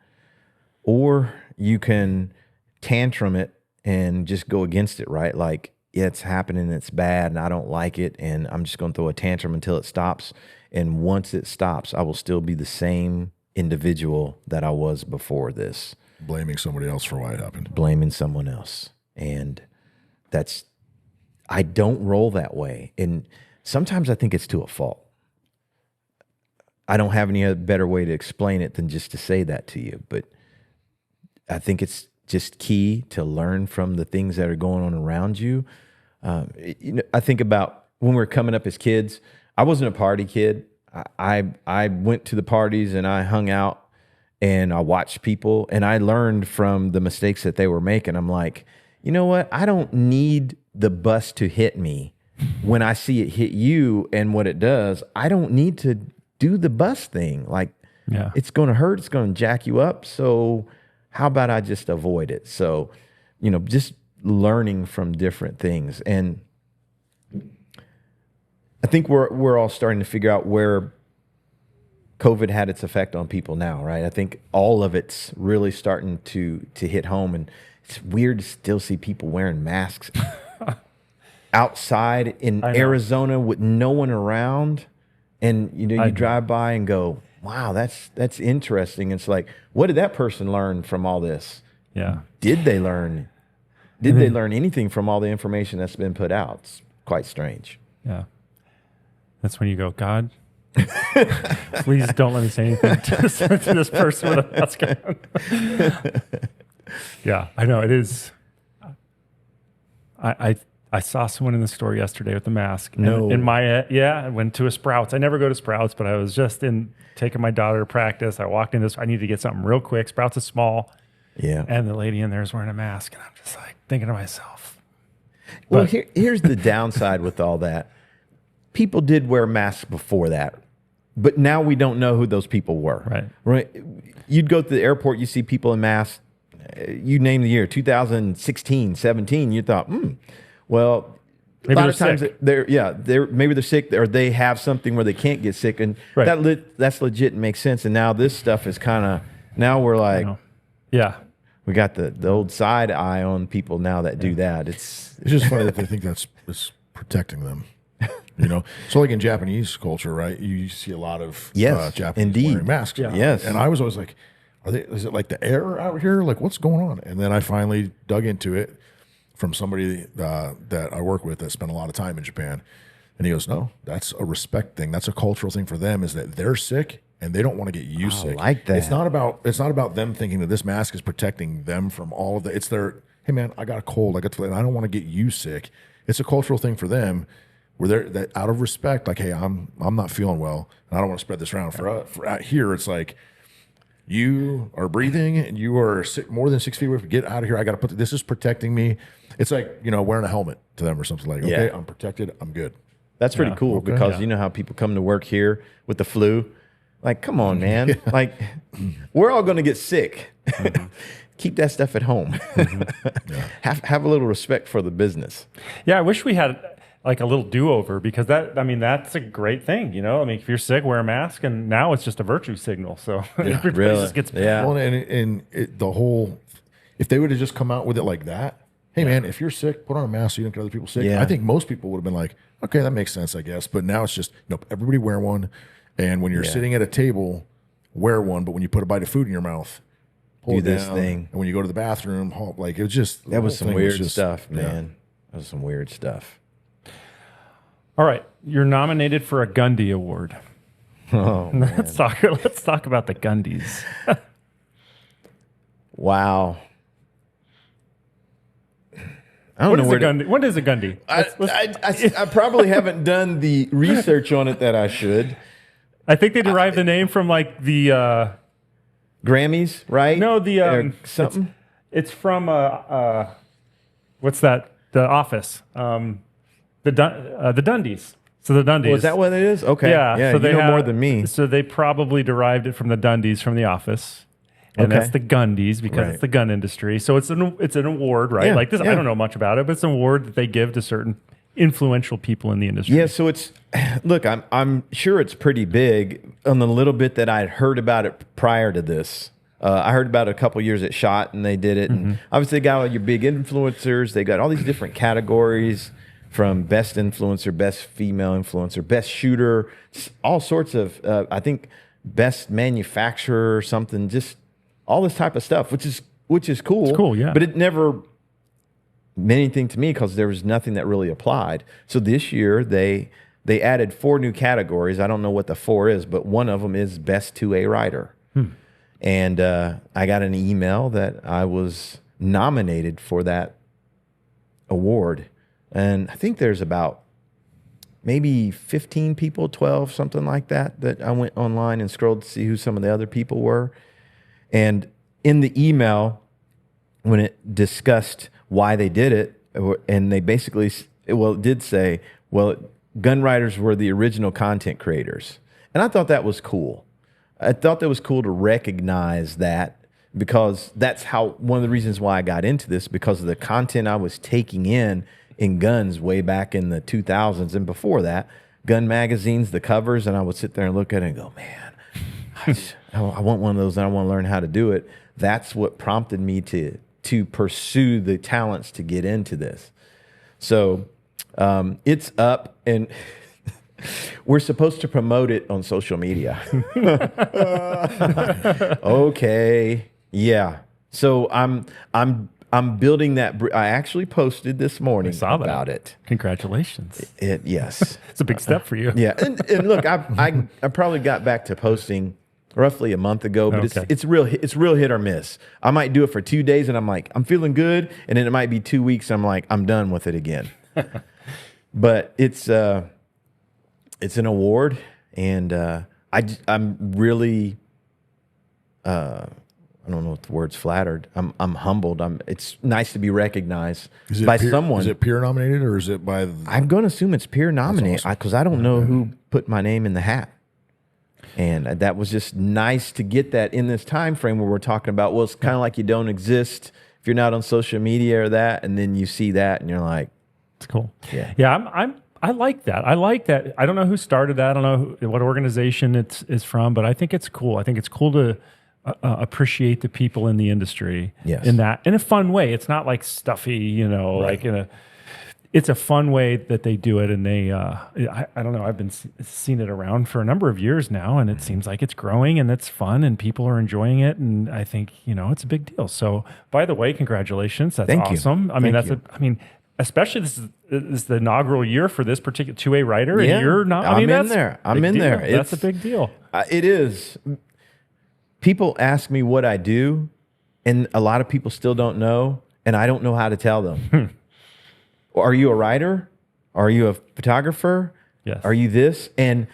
B: Or you can tantrum it and just go against it, right? Like, yeah, it's happening, it's bad, and I don't like it, and I'm just going to throw a tantrum until it stops. And once it stops, I will still be the same individual that I was before this.
C: Blaming somebody else for why it happened.
B: Blaming someone else. And I don't roll that way. And sometimes I think it's to a fault. I don't have any better way to explain it than just to say that to you. But I think it's just key to learn from the things that are going on around you. I think about when we were coming up as kids. I wasn't a party kid. I went to the parties and I hung out and I watched people, and I learned from the mistakes that they were making. I'm like, you know what? I don't need the bus to hit me when I see it hit you and what it does. I don't need to do the bus thing. Like, it's going to hurt. It's going to jack you up. So how about I just avoid it? So, just learning from different things. And I think we're all starting to figure out where COVID had its effect on people now, right? I think all of it's really starting to hit home, and it's weird to still see people wearing masks outside in Arizona with no one around, and you drive by and go, "Wow, that's interesting." It's like, what did that person learn from all this?
A: Yeah,
B: did they learn? Did they learn anything from all the information that's been put out? It's quite strange.
A: Yeah, that's when you go, God, please don't let me say anything to this person with a mask on. Yeah, I know it is. I saw someone in the store yesterday with a mask.
B: No.
A: I went to a Sprouts. I never go to Sprouts, but I was just taking my daughter to practice. I walked in I needed to get something real quick. Sprouts is small.
B: Yeah.
A: And the lady in there is wearing a mask. And I'm just like thinking to myself.
B: Well, here's the downside with all that. People did wear masks before that, but now we don't know who those people were. Right. You'd go to the airport, you see people in masks. You name the year, 2016, 17. You thought, well,
A: maybe
B: a lot of times
A: sick.
B: maybe they're sick, or they have something where they can't get sick, and that's legit and makes sense. And now this stuff is kind of, now we're like, we got the old side eye on people now that do that. It's
C: just funny that they think it's protecting them. So like in Japanese culture, right? You see a lot of Japanese wearing masks.
B: Yeah. Yes,
C: and I was always like, is it like the air out here? Like, what's going on? And then I finally dug into it from somebody that I work with that spent a lot of time in Japan, and he goes, "No, that's a respect thing. That's a cultural thing for them. Is that they're sick and they don't want to get you sick.
B: like that.
C: It's not about them thinking that this mask is protecting them from all of the. It's their, hey man, I got a cold, and I don't want to get you sick. It's a cultural thing for them, where they're that out of respect, like, hey, I'm not feeling well, and I don't want to spread this around. For out here, it's like, you are breathing and you are more than 6 feet away. Get out of here. I got to put this is protecting me. It's like, wearing a helmet to them or something like, okay, I'm protected. I'm good.
B: That's pretty cool because you know how people come to work here with the flu. Like, come on, man. Like, we're all going to get sick. Keep that stuff at home. Have a little respect for the business.
A: Yeah, I wish we had like a little do-over, because that's a great thing. If you're sick, wear a mask, and now it's just a virtue signal. So everybody just gets
C: Well, and the whole, if they would have just come out with it like that, hey man, if you're sick, put on a mask so you don't get other people sick. I think most people would have been like, okay, that makes sense, I guess. But now it's just, nope, everybody wear one. And when you're sitting at a table, wear one. But when you put a bite of food in your mouth, hold
B: do this
C: down.
B: thing.
C: And when you go to the bathroom, like, it was just,
B: that was some weird stuff, man. That was some weird stuff.
A: All right, you're nominated for a Gundy Award.
B: Oh,
A: let's talk about the Gundys.
B: Wow. I don't know
A: what is a Gundy?
B: I probably haven't done the research on it that I should.
A: I think they derived the name from like the
B: Grammys, right?
A: No, the
B: something.
A: It's from what's that? The Office. The Dundies. So the Dundies.
B: Oh, is that what it is? Okay.
A: Yeah.
B: So they know more than me.
A: So they probably derived it from the Dundies from The Office. And that's the Gundys because it's the gun industry. So it's an award, right? Like this, I don't know much about it, but it's an award that they give to certain influential people in the industry.
B: Yeah. So look, I'm sure it's pretty big. On the little bit that I'd heard about it prior to this, I heard about it a couple years at SHOT, and they did it. And obviously, they got all your big influencers. They got all these different categories, from best influencer, best female influencer, best shooter, all sorts of, I think, best manufacturer or something, just all this type of stuff, which is cool.
A: It's cool, yeah.
B: But it never meant anything to me because there was nothing that really applied. So this year, they added 4 new categories. I don't know what the 4 is, but one of them is best 2A rider. And I got an email that I was nominated for that award. And I think there's about maybe 15 people, 12, something like that I went online and scrolled to see who some of the other people were. And in the email, when it discussed why they did it, and they basically, it did say, gun riders were the original content creators. And I thought that was cool. I thought that was cool to recognize that, because that's one of the reasons why I got into this, because of the content I was taking in guns way back in the 2000s and before that, gun magazines, the covers, and I would sit there and look at it and go, man, I want one of those and I want to learn how to do it. That's what prompted me to pursue the talents to get into this. So it's up, and we're supposed to promote it on social media. Okay. Yeah. So I'm building that. I actually posted this morning about it.
A: Congratulations.
B: Yes.
A: It's a big step for you.
B: Yeah. And look, I probably got back to posting roughly a month ago, but it's real hit or miss. I might do it for 2 days and I'm like, I'm feeling good. And then it might be 2 weeks. I'm like, I'm done with it again. But it's an award, and I'm really, I don't know what the word's flattered. I'm humbled. It's nice to be recognized by someone.
C: Is it peer nominated, or is it by?
B: I'm going to assume it's peer nominated, because I don't know who put my name in the hat. And that was just nice to get that in this time frame where we're talking about, well, it's kind of like you don't exist if you're not on social media or that, and then you see that and you're like,
A: it's cool.
B: Yeah.
A: Yeah. I like that. I like that. I don't know who started that. I don't know what organization it's from, but I think it's cool. I think it's cool to appreciate the people in the industry in a fun way. It's not like stuffy, like it's a fun way that they do it. And they, I don't know, I've been seeing it around for a number of years now, and it seems like it's growing and it's fun and people are enjoying it. And I think, it's a big deal. So by the way, congratulations. That's awesome. I mean, especially this is the inaugural year for this particular 2A writer,
B: Yeah.
A: and you're not. I
B: I'm
A: mean,
B: in
A: that's
B: there.
A: a
B: I'm
A: big
B: in
A: deal.
B: there.
A: That's a big deal.
B: It is. People ask me what I do, and a lot of people still don't know, and I don't know how to tell them. Are you a writer? Are you a photographer?
A: Yes.
B: Are you this? And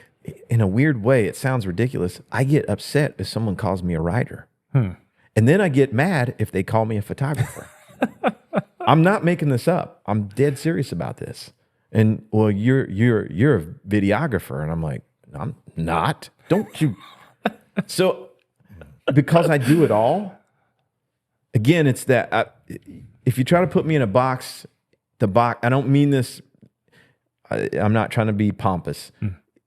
B: in a weird way, it sounds ridiculous. I get upset if someone calls me a writer. And then I get mad if they call me a photographer. I'm not making this up. I'm dead serious about this. And well, you're a videographer, and I'm like, I'm not. Don't you? So because I do it all, again, it's that if you try to put me in a box, I don't mean this. I'm not trying to be pompous.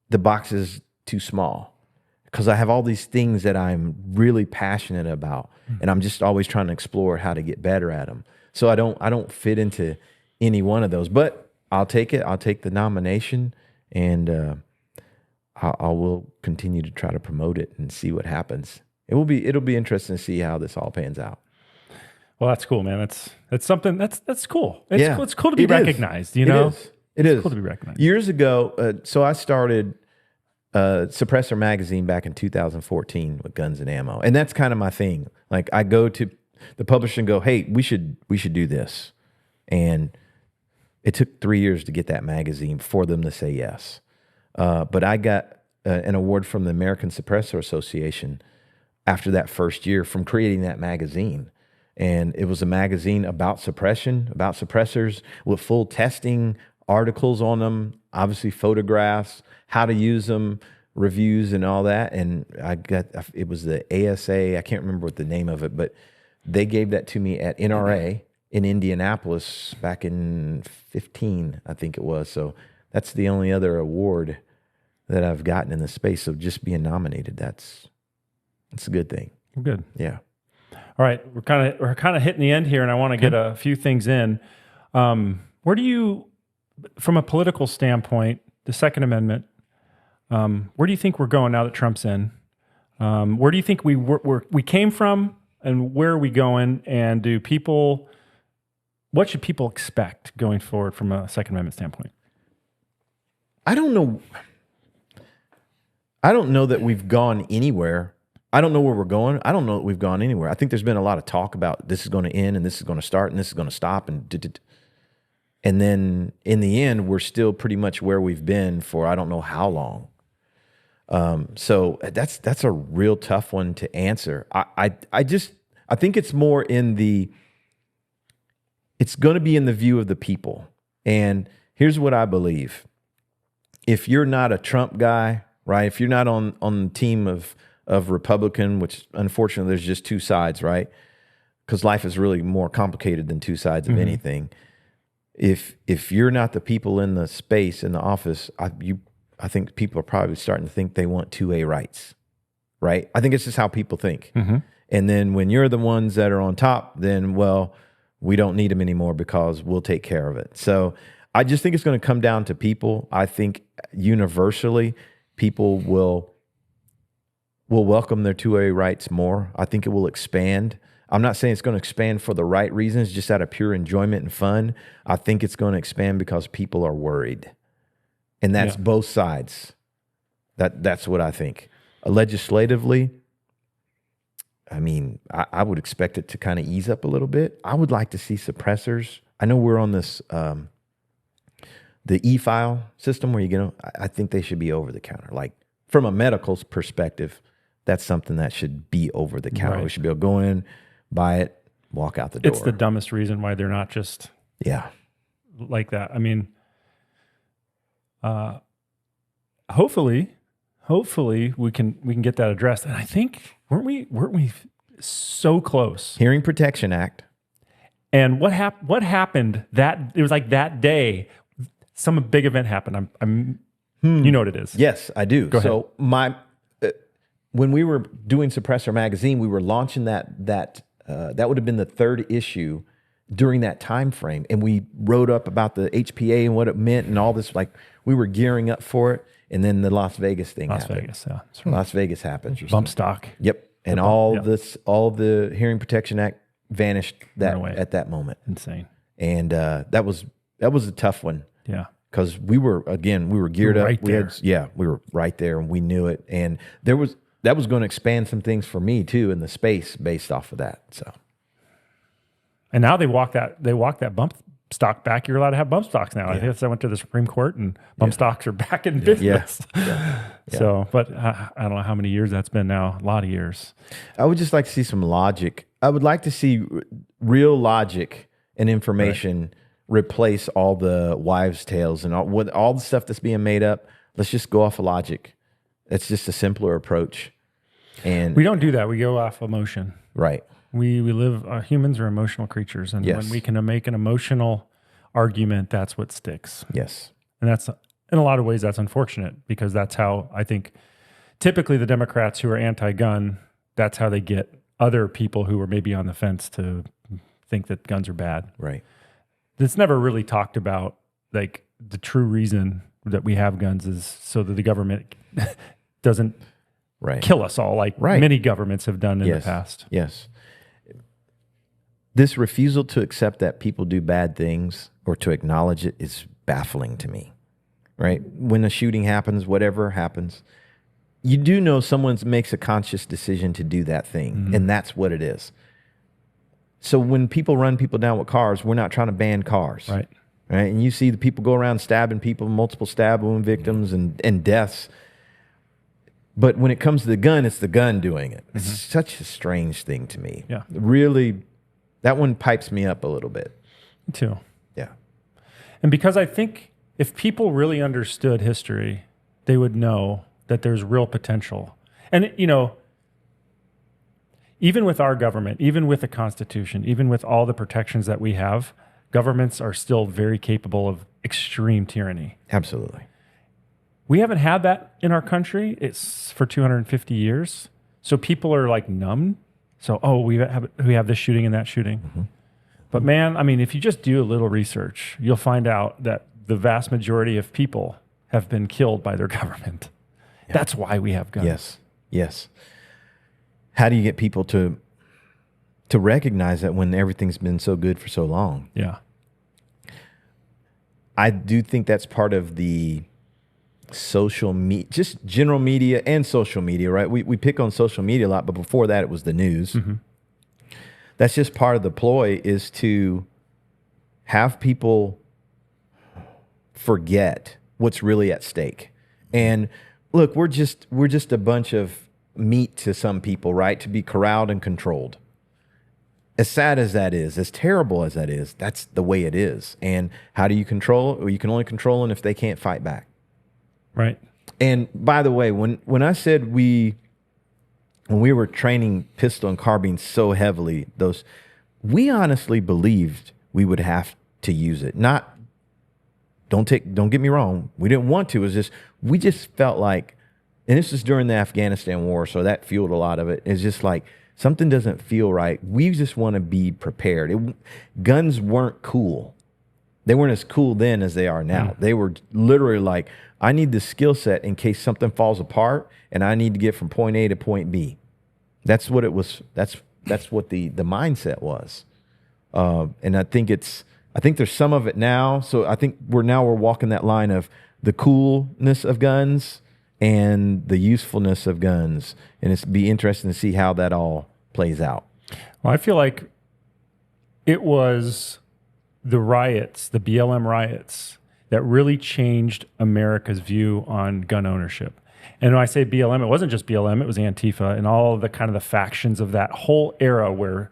B: The box is too small because I have all these things that I'm really passionate about, and I'm just always trying to explore how to get better at them. So I don't fit into any one of those, but I'll take it. I'll take the nomination, and I will continue to try to promote it and see what happens. It'll be interesting to see how this all pans out.
A: Well, that's cool, man. That's something that's cool.
B: Yeah.
A: It's cool to be recognized. You know,
B: it is
A: cool to be recognized.
B: Years ago, so I started Suppressor magazine back in 2014 with Guns and Ammo, and that's kind of my thing. Like I go to the publisher and go, "Hey, we should do this," and it took 3 years to get that magazine for them to say yes. But I got an award from the American Suppressor Association after that first year from creating that magazine. And it was a magazine about suppression, about suppressors with full testing, articles on them, obviously photographs, how to use them, reviews and all that. And it was the ASA, I can't remember what the name of it, but they gave that to me at NRA in Indianapolis back in 15, I think it was. So that's the only other award that I've gotten in the space. So just being nominated, that's a good thing.
A: Good.
B: Yeah.
A: All right, we're kind of hitting the end here, and I want to get a few things in. Where do you, from a political standpoint, the Second Amendment, where do you think we're going now that Trump's in? Where do you think we came from, and where are we going? And what should people expect going forward from a Second Amendment standpoint?
B: I don't know. I don't know that we've gone anywhere. I don't know where we're going. I don't know that we've gone anywhere. I think there's been a lot of talk about this is going to end and this is going to start and this is going to stop and then in the end, we're still pretty much where we've been for I don't know how long. So that's a real tough one to answer. I think it's more it's going to be in the view of the people. And here's what I believe. If you're not a Trump guy, right? If you're not on the team of Republican, which unfortunately there's just two sides, right? Because life is really more complicated than two sides of anything. If you're not the people in the space, in the office, I think people are probably starting to think they want 2A rights, right? I think it's just how people think. And then when you're the ones that are on top, then, well, we don't need them anymore because we'll take care of it. So I just think it's going to come down to people. I think universally people will welcome their 2A rights more. I think it will expand. I'm not saying it's going to expand for the right reasons, just out of pure enjoyment and fun. I think it's going to expand because people are worried. And that's both sides. That's what I think. Legislatively, I mean, I would expect it to kind of ease up a little bit. I would like to see suppressors. I know we're on this, the e-file system where I think they should be over the counter. Like from a medical perspective, that's something that should be over the counter.
A: Right.
B: We should be able to go in, buy it, walk out the door.
A: It's the dumbest reason why they're not just like that. I mean, hopefully we can get that addressed. And I think weren't we so close?
B: Hearing Protection Act.
A: And what happened that it was like that day, some big event happened. You know what it is.
B: Yes, I do.
A: Go ahead.
B: So when we were doing Suppressor magazine, we were launching that would have been the third issue during that time frame, and we wrote up about the HPA and what it meant and all this. Like we were gearing up for it, and then the Las Vegas thing happened. Las Vegas happened.
A: Bump stock.
B: Yep, and all the Hearing Protection Act vanished at that moment.
A: Insane.
B: And that was that was a tough one.
A: Yeah.
B: Because we were geared up.
A: Right there.
B: We were right there, and we knew it. And that was going to expand some things for me too in the space based off of that. So,
A: and now they walk that bump stock back. You're allowed to have bump stocks now. I think I went to the Supreme Court, and bump stocks are back in business.
B: Yeah.
A: So, but I don't know how many years that's been now. A lot of years.
B: I would just like to see some logic. I would like to see real logic and information replace all the wives' tales and all the stuff that's being made up. Let's just go off of logic. It's just a simpler approach. And
A: we don't do that. We go off emotion.
B: Right.
A: We live. Humans are emotional creatures, and when we can make an emotional argument, that's what sticks.
B: Yes.
A: And that's, in a lot of ways, that's unfortunate, because that's how I think typically the Democrats who are anti-gun, that's how they get other people who are maybe on the fence to think that guns are bad.
B: Right.
A: It's never really talked about, like, the true reason that we have guns is so that the government doesn't kill us all, like many governments have done in the past.
B: Yes. This refusal to accept that people do bad things or to acknowledge it is baffling to me, right? When a shooting happens, whatever happens, you do know someone makes a conscious decision to do that thing, and that's what it is. So when people run people down with cars, we're not trying to ban cars.
A: Right.
B: And you see the people go around stabbing people, multiple stab wound victims and deaths. But when it comes to the gun, it's the gun doing it. It's such a strange thing to me.
A: Yeah.
B: Really, that one pipes me up a little bit.
A: Me too.
B: Yeah.
A: And because I think if people really understood history, they would know that there's real potential. And, even with our government, even with the Constitution, even with all the protections that we have, governments are still very capable of extreme tyranny.
B: Absolutely.
A: We haven't had that in our country. It's for 250 years. So people are like numb. So, we have this shooting and that shooting. But man, I mean, if you just do a little research, you'll find out that the vast majority of people have been killed by their government. Yeah. That's why we have guns.
B: Yes. How do you get people to recognize that when everything's been so good for so long?
A: Yeah.
B: I do think that's part of the social media, just general media and social media, right? We pick on social media a lot, but before that it was the news. That's just part of the ploy, is to have people forget what's really at stake. And look, we're just a bunch of meat to some people, right? To be corralled and controlled. As sad as that is, as terrible as that is, that's the way it is. And how do you control it? Well, you can only control them if they can't fight back.
A: Right.
B: And by the way, when I said when we were training pistol and carbine so heavily, we honestly believed we would have to use it. Don't get me wrong, we didn't want to. It was just, we just felt like, and this is during the Afghanistan war, so that fueled a lot of it. It's just like, something doesn't feel right. We just want to be prepared. Guns weren't cool. They weren't as cool then as they are now. They were literally like, I need the skill set in case something falls apart, and I need to get from point A to point B. That's what it was. That's what the mindset was. And I think there's some of it now. So I think we're walking that line of the coolness of guns and the usefulness of guns. And it's be interesting to see how that all plays out.
A: Well, I feel like it was the riots, the BLM riots, that really changed America's view on gun ownership. And when I say BLM, it wasn't just BLM, it was Antifa and all the kind of the factions of that whole era where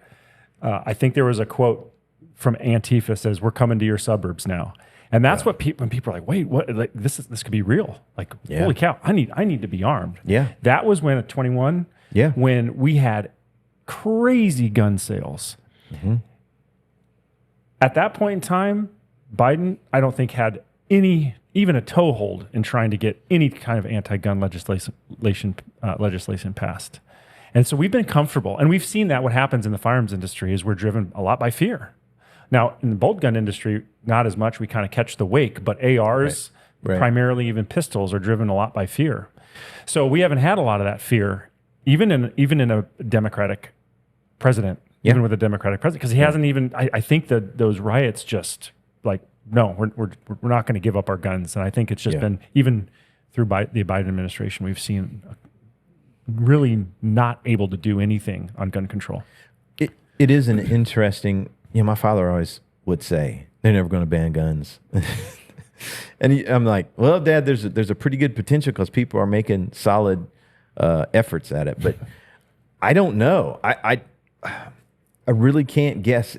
A: I think there was a quote from Antifa says, "We're coming to your suburbs now." And that's what when people are like, wait, what? Like, this could be real. Like, holy cow, I need to be armed.
B: Yeah.
A: That was when at 21, when we had crazy gun sales. At that point in time, Biden, I don't think had even a toehold in trying to get any kind of anti-gun legislation passed. And so we've been comfortable, and we've seen that what happens in the firearms industry is we're driven a lot by fear. Now, in the bolt gun industry, not as much. We kind of catch the wake, but ARs, primarily even pistols, are driven a lot by fear. So we haven't had a lot of that fear, even in a Democratic president, even with a Democratic president, because he hasn't even. I think that those riots just like no, we're not going to give up our guns. And I think it's just been, even through the Biden administration, we've seen really not able to do anything on gun control.
B: It is an interesting, my father always would say, they're never going to ban guns. And I'm like, well, Dad, there's a pretty good potential because people are making solid efforts at it. But I don't know. I really can't guess.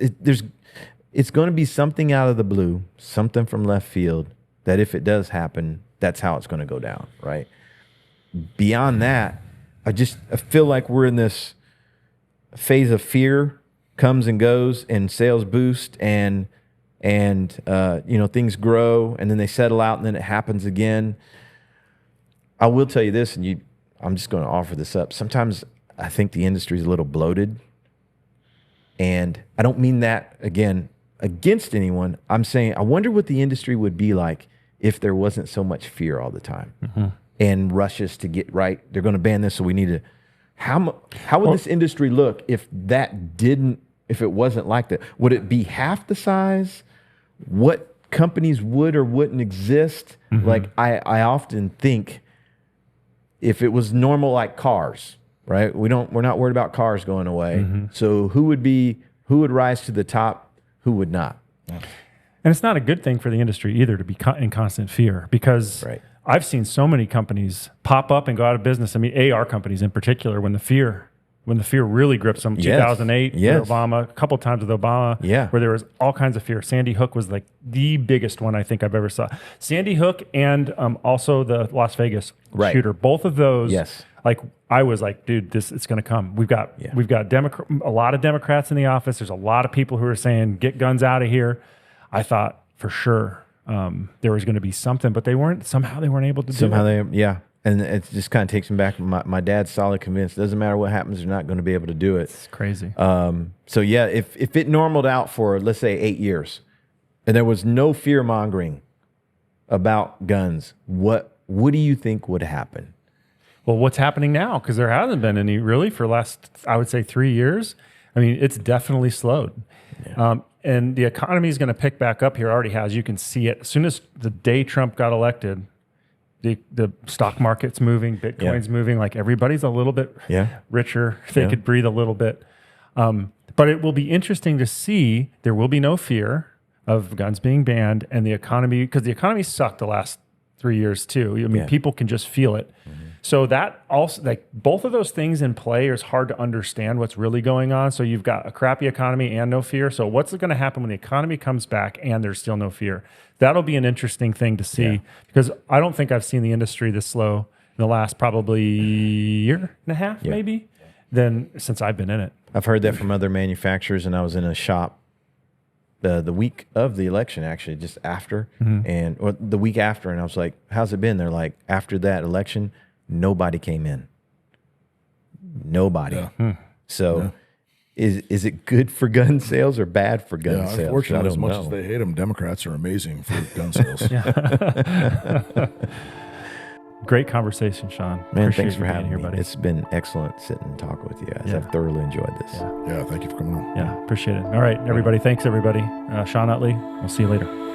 B: It's going to be something out of the blue, something from left field, that if it does happen, that's how it's going to go down, right? Beyond that, I feel like we're in this phase of fear comes and goes, and sales boost, and things grow, and then they settle out, and then it happens again. I will tell you this, and I'm just going to offer this up. Sometimes I think the industry is a little bloated, and I don't mean that again against anyone. I'm saying I wonder what the industry would be like if there wasn't so much fear all the time and rushes to get right. They're going to ban this, so we need to. How would this industry look if it wasn't like that? Would it be half the size? What companies would or wouldn't exist? Like I often think, if it was normal like cars, right? We're not worried about cars going away. So who would rise to the top? Who would not?
A: And it's not a good thing for the industry either to be in constant fear, because I've seen so many companies pop up and go out of business. I mean, AR companies in particular, when the fear really grips them. 2008, Obama, a couple times with Obama, where there was all kinds of fear. Sandy Hook was like the biggest one I think I've ever saw. Sandy Hook and also the Las Vegas shooter. Both of those, like I was like, dude, it's going to come. We've got a lot of Democrats in the office. There's a lot of people who are saying, get guns out of here. I thought for sure there was going to be something, but they weren't able to do it.
B: And it just kind of takes me back. My dad's solid convinced. Doesn't matter what happens, they're not going to be able to do it.
A: It's crazy.
B: So yeah, if it normaled out for, let's say, 8 years, and there was no fear mongering about guns, what do you think would happen?
A: Well, what's happening now? Because there hasn't been any really for the last, I would say, 3 years. I mean, it's definitely slowed. And the economy is going to pick back up here. Already has. You can see it. As soon as the day Trump got elected, the stock market's moving, Bitcoin's moving, like everybody's a little bit richer. They could breathe a little bit. But it will be interesting to see. There will be no fear of guns being banned, and the economy, because the economy sucked the last 3 years too. I mean, people can just feel it. So that also, like both of those things in play, is hard to understand what's really going on. So you've got a crappy economy and no fear. So what's going to happen when the economy comes back and there's still no fear? That'll be an interesting thing to see, because I don't think I've seen the industry this slow in the last probably year and a half, maybe, than since I've been in it.
B: I've heard that from other manufacturers, and I was in a shop the week of the election, actually, just after, or the week after, and I was like, how's it been? They're like, after that election, nobody came in. Nobody. So is it good for gun sales or bad for gun sales?
C: Unfortunately, as much as they hate them, Democrats are amazing for gun sales.
A: Great conversation, Sean.
B: Man,
A: Appreciate
B: thanks for having me,
A: here, buddy.
B: It's been excellent sitting and talking with you guys. I've thoroughly enjoyed this.
C: Yeah, thank you for coming on.
A: Yeah, appreciate it. All right, everybody. Thanks, everybody. Sean Utley. We'll see you later.